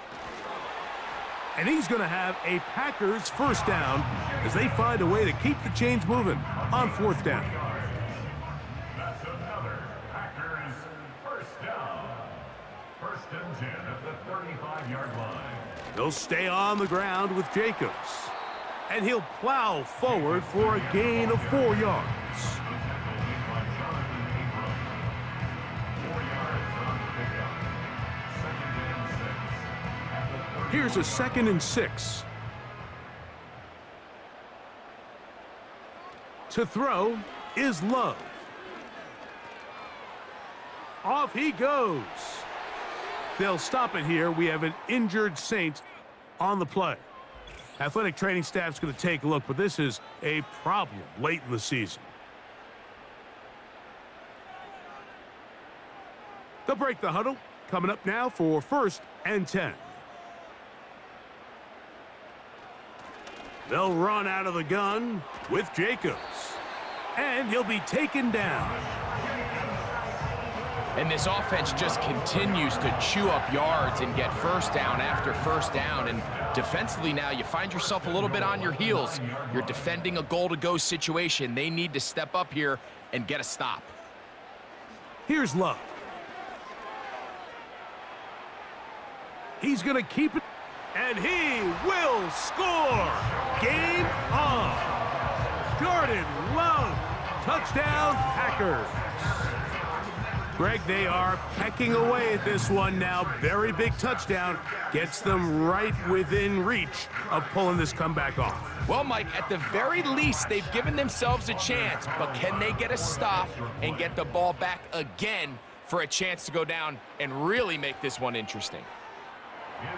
And he's going to have a Packers first down as they find a way to keep the chains moving on 4th down. That's another Packers first down. 1st and 10 at the 35-yard line. They'll stay on the ground with Jacobs. And he'll plow forward for a gain of 4 yards. Here's a 2nd and 6. To throw is Love. Off he goes. They'll stop it here. We have an injured Saint on the play. Athletic training staff's going to take a look, but this is a problem late in the season. They'll break the huddle. Coming up now for 1st and 10. They'll run out of the gun with Jacobs. And he'll be taken down. And this offense just continues to chew up yards and get first down after first down. And defensively now, you find yourself a little bit on your heels. You're defending a goal-to-go situation. They need to step up here and get a stop. Here's Love. He's going to keep it. And he will score. Game on. Jordan Love. Touchdown, Packers. Greg, they are pecking away at this one now. Very big touchdown. Gets them right within reach of pulling this comeback off. Well, Mike, at the very least, they've given themselves a chance, but can they get a stop and get the ball back again for a chance to go down and really make this one interesting?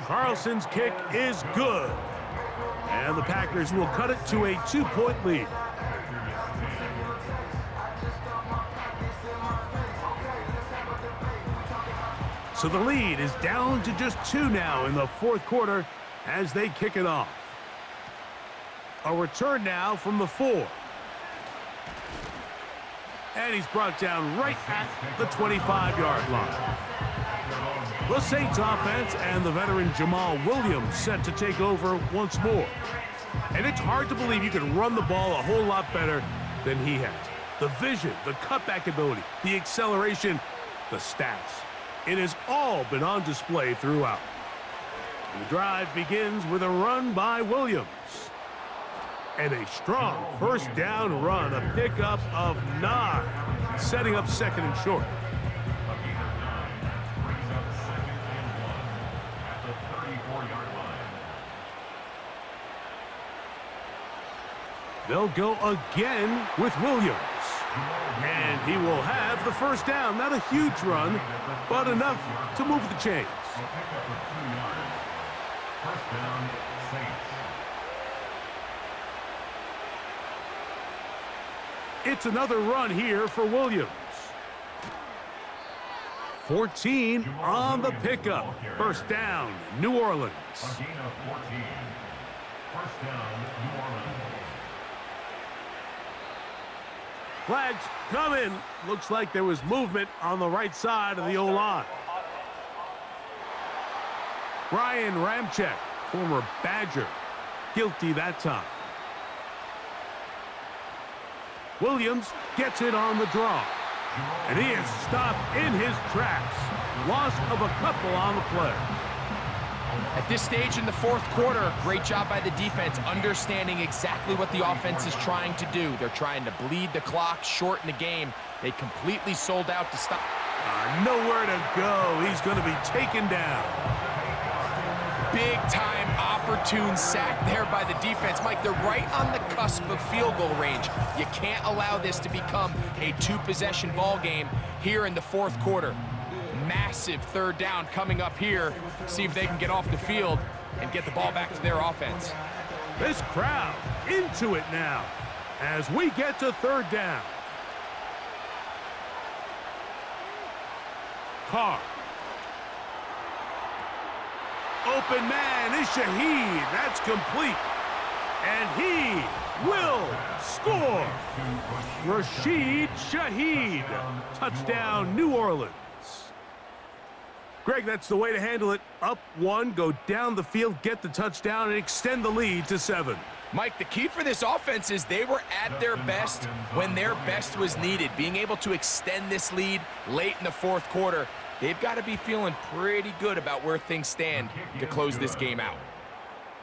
Carlson's kick is good. And the Packers will cut it to a 2-point lead. So the lead is down to just 2 now in the fourth quarter as they kick it off. A return now from the 4. And he's brought down right at the 25-yard line. The Saints offense and the veteran Jamal Williams set to take over once more. And it's hard to believe you can run the ball a whole lot better than he has. The vision, the cutback ability, the acceleration, the stats. It has all been on display throughout. The drive begins with a run by Williams. And a strong first down run, a pickup of 9, setting up second and short. They'll go again with Williams. And he will have the first down. Not a huge run, but enough to move the chains. It's another run here for Williams. 14 on the pickup. First down, New Orleans. A gain of 14. First down, New Orleans. Flags coming. Looks like there was movement on the right side of the O-line. Ryan Ramczyk, former Badger, guilty that time. Williams gets it on the draw. And he is stopped in his tracks. Loss of a couple on the play. At this stage in the fourth quarter, great job by the defense understanding exactly what the offense is trying to do. They're trying to bleed the clock, shorten the game. They completely sold out to stop. Nowhere to go. He's going to be taken down. Big-time opportune sack there by the defense. Mike, they're right on the cusp of field goal range. You can't allow this to become a 2-possession ball game here in the fourth quarter. Massive third down coming up here. See if they can get off the field and get the ball back to their offense. This crowd into it now as we get to third down. Carr. Open man is Shaheed. That's complete. And he will score. Rashid Shaheed. Touchdown, New Orleans. Greg, that's the way to handle it. Up 1, go down the field, get the touchdown, and extend the lead to 7. Mike, the key for this offense is they were at their best when their best was needed. Being able to extend this lead late in the fourth quarter, they've got to be feeling pretty good about where things stand to close this game out.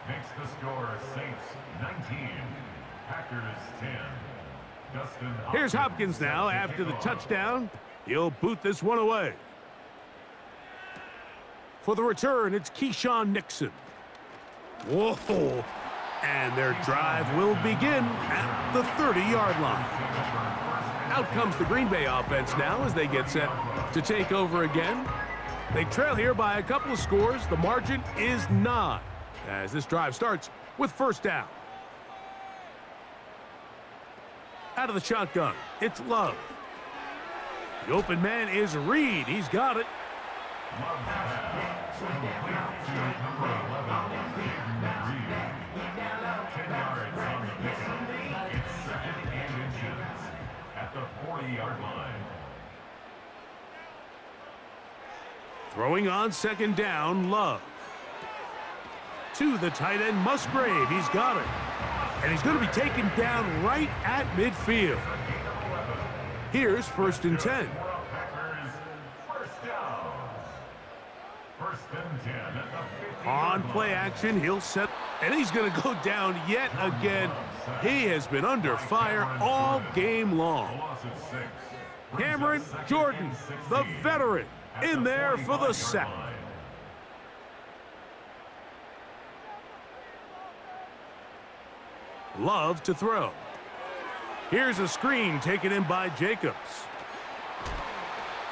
Makes the score Saints 19, Packers 10. Here's Hopkins now after the touchdown. He'll boot this one away. For the return, it's Keyshawn Nixon. Whoa. And their drive will begin at the 30-yard line. Out comes the Green Bay offense now as they get set to take over again. They trail here by a couple of scores. The margin is 9 as this drive starts with first down. Out of the shotgun, it's Love. The open man is Reed. He's got it. At the 40-yard line. Throwing on second down, Love. To the tight end, Musgrave. He's got it. And he's going to be taken down right at midfield. Here's first and 10. On play action, he'll set, and he's going to go down yet again. He has been under fire all game long. Cameron Jordan, the veteran, in there for the sack. Love to throw. Here's a screen taken in by Jacobs.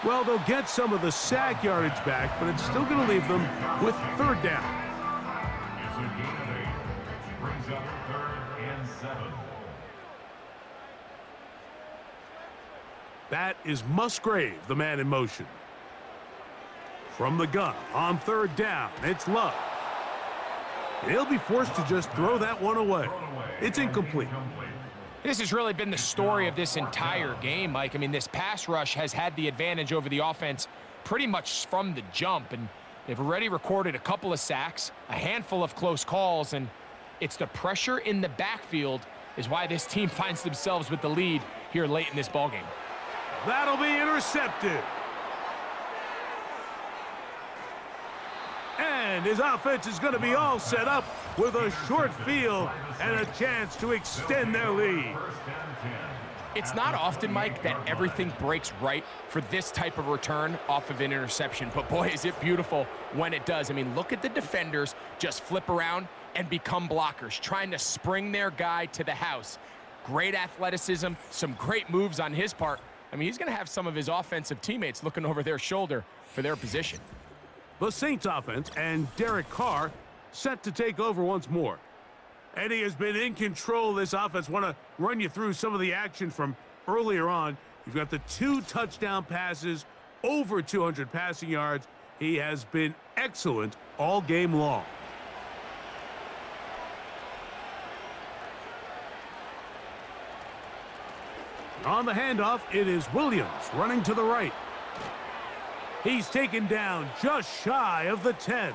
Well, they'll get some of the sack yardage back, but it's still going to leave them with third down. It's a gain of 8. Brings up 3rd and 7. That is Musgrave, the man in motion. From the gun, on third down, it's Love. He'll be forced to just throw that one away. It's incomplete. This has really been the story of this entire game, Mike. I mean, this pass rush has had the advantage over the offense pretty much from the jump, and they've already recorded a couple of sacks, a handful of close calls, and it's the pressure in the backfield is why this team finds themselves with the lead here late in this ballgame. That'll be intercepted. And his offense is going to be all set up with a short field and a chance to extend their lead. It's not often, Mike, that everything breaks right for this type of return off of an interception, but boy, is it beautiful when it does. I mean, look at the defenders just flip around and become blockers, trying to spring their guy to the house. Great athleticism, some great moves on his part. I mean, he's going to have some of his offensive teammates looking over their shoulder for their position. The Saints offense and Derek Carr set to take over once more. Eddie has been in control of this offense. Want to run you through some of the action from earlier on. You've got the 2 touchdown passes, over 200 passing yards. He has been excellent all game long. On the handoff, it is Williams running to the right. He's taken down just shy of the 10.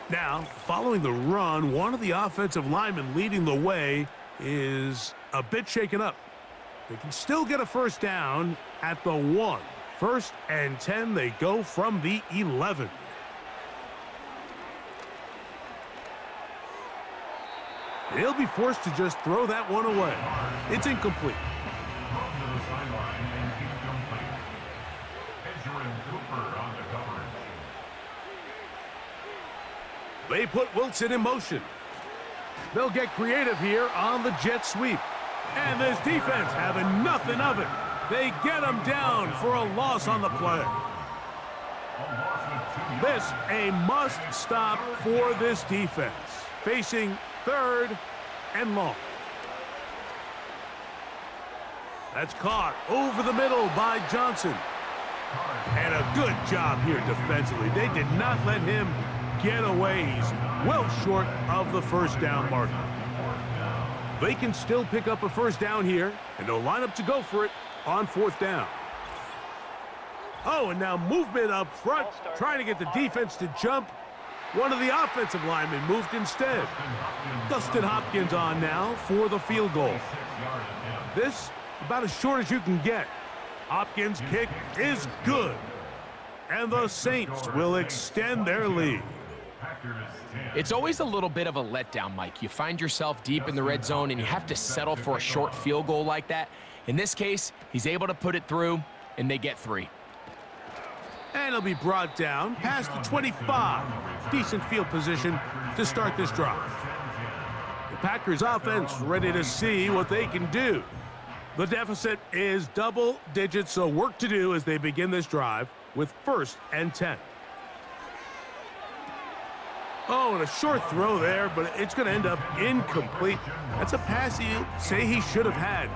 Now, following the run, one of the offensive linemen leading the way is a bit shaken up. They can still get a first down at the 1. 1st and 10, they go from the 11. They'll be forced to just throw that one away. It's incomplete. They put Wilson in motion. They'll get creative here on the jet sweep. And this defense having nothing of it. They get him down for a loss on the play. This a must stop for this defense. Facing 3rd and long. That's caught over the middle by Johnson. And a good job here defensively. They did not let him get away. He's well short of the first down marker. They can still pick up a first down here, and they'll line up to go for it on 4th down. Oh, and now movement up front, trying to get the defense to jump. One of the offensive linemen moved instead. Dustin Hopkins on now for the field goal. This about as short as you can get. Hopkins' kick is good. And the Saints will extend their lead. It's always a little bit of a letdown, Mike. You find yourself deep in the red zone and you have to settle for a short field goal like that. In this case, he's able to put it through, and they get 3. And he'll be brought down past the 25. Decent field position to start this drive. The Packers offense ready to see what they can do. The deficit is double digits, so work to do as they begin this drive with 1st and 10. Oh, and a short throw there, but it's going to end up incomplete. That's a pass you say he should have had.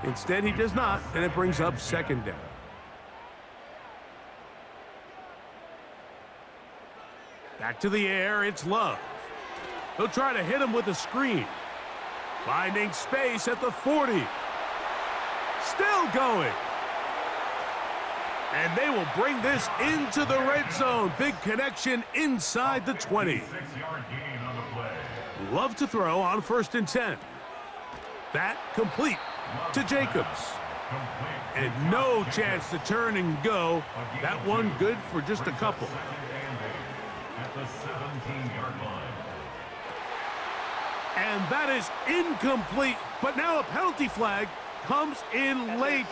Instead, he does not, and it brings up 2nd down. Back to the air, it's Love. He'll try to hit him with a screen. Finding space at the 40. Still going. And they will bring this into the red zone. Big connection inside the 20. Love to throw on 1st and 10. That complete to Jacobs. And no chance to turn and go. That one good for just a couple. At the 17-yard line. And that is incomplete. But now a penalty flag comes in late.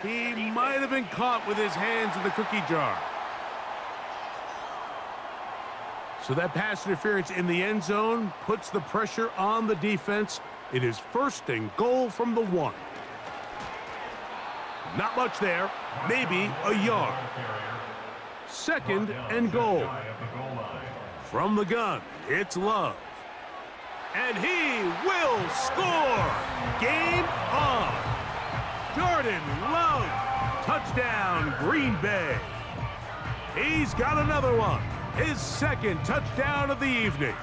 He might have been caught with his hands in the cookie jar. So that pass interference in the end zone puts the pressure on the defense. It is 1st and goal from the 1. Not much there, maybe a yard. 2nd and goal. From the gun, it's Love. And he will score! Game on! Jordan Love, touchdown Green Bay. He's got another one, his 2nd touchdown of the evening.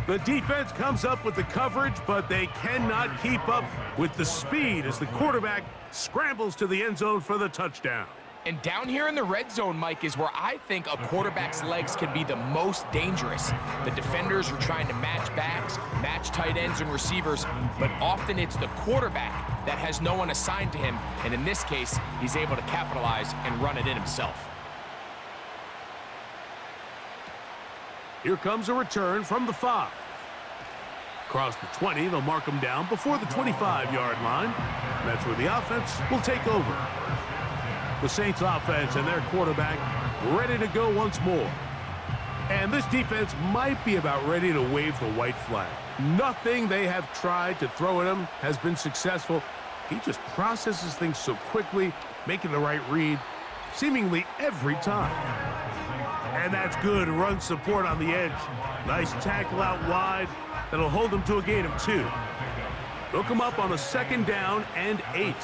The defense comes up with the coverage, but they cannot keep up with the speed as the quarterback scrambles to the end zone for the touchdown. And down here in the red zone, Mike, is where I think a quarterback's legs can be the most dangerous. The defenders are trying to match backs, match tight ends and receivers, but often it's the quarterback that has no one assigned to him, and in this case, he's able to capitalize and run it in himself. Here comes a return from the 5. Across the 20, they'll mark him down before the 25-yard line. That's where the offense will take over. The Saints offense and their quarterback ready to go once more. And this defense might be about ready to wave the white flag. Nothing they have tried to throw at him has been successful. He just processes things so quickly, making the right read seemingly every time. And that's good run support on the edge. Nice tackle out wide that'll hold them to a gain of 2. They'll come up on a 2nd down and 8.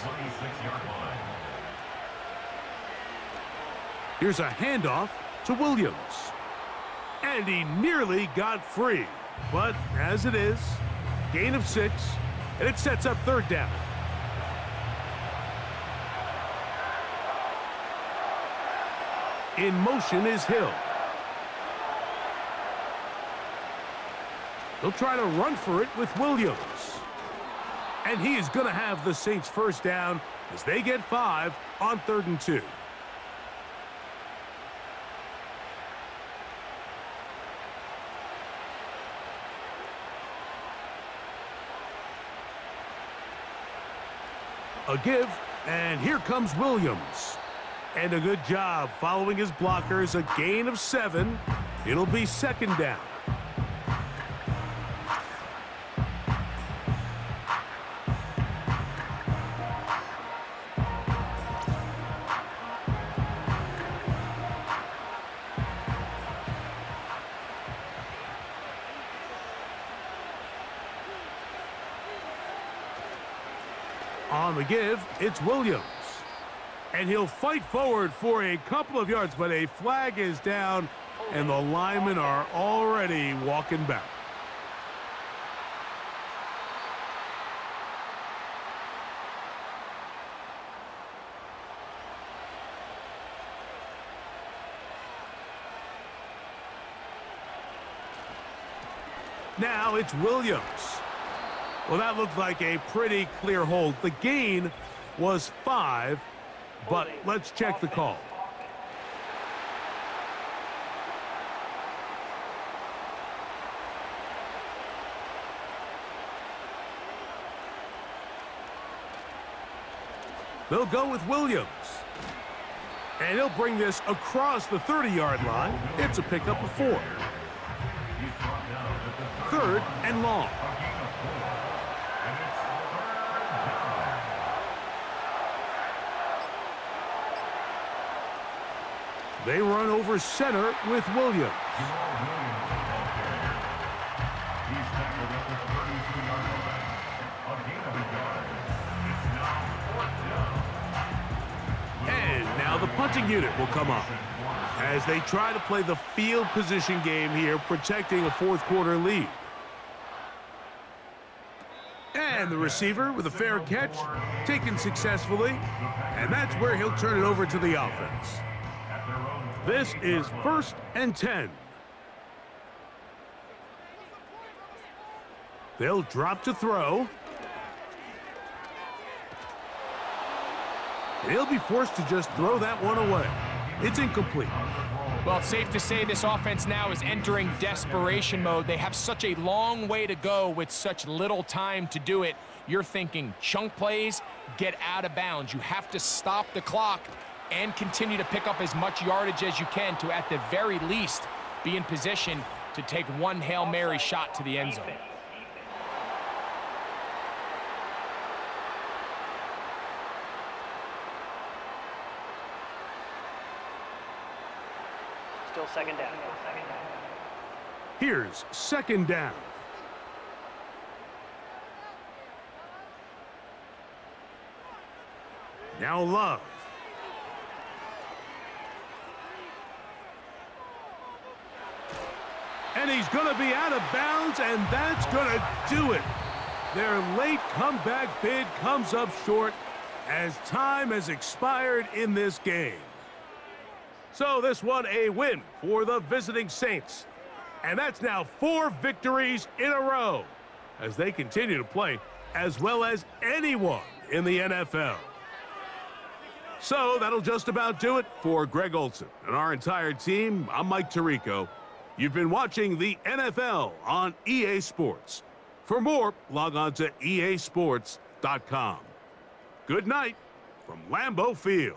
Here's a handoff to Williams. And he nearly got free. But as it is, gain of 6, and it sets up 3rd down. In motion is Hill. They'll try to run for it with Williams. And he is going to have the Saints' 1st down as they get 5 on 3rd and 2. A give, and here comes Williams. And a good job following his blockers, a gain of 7. It'll be 2nd down. On the give, it's Williams. And he'll fight forward for a couple of yards, but a flag is down, and the linemen are already walking back. Now it's Williams. Well, that looked like a pretty clear hold. The gain was 5, but let's check the call. They'll go with Williams. And he'll bring this across the 30-yard line. It's a pickup of 4. 3rd and long. They run over center with Williams. And now the punting unit will come up as they try to play the field position game here, protecting a 4th quarter lead. And the receiver with a fair catch, taken successfully, and that's where he'll turn it over to the offense. This is 1st and 10. They'll drop to throw. He'll be forced to just throw that one away. It's incomplete. Well, it's safe to say this offense now is entering desperation mode. They have such a long way to go with such little time to do it. You're thinking chunk plays, get out of bounds. You have to stop the clock and continue to pick up as much yardage as you can to, at the very least, be in position to take one Hail Mary shot to the end zone. Still second down. Here's second down. Now Love. And he's going to be out of bounds, and that's going to do it. Their late comeback bid comes up short as time has expired in this game. So this one a win for the visiting Saints. And that's now 4 victories in a row as they continue to play as well as anyone in the NFL. So that'll just about do it for Greg Olson and our entire team. I'm Mike Tirico. You've been watching the NFL on EA Sports. For more, log on to easports.com. Good night from Lambeau Field.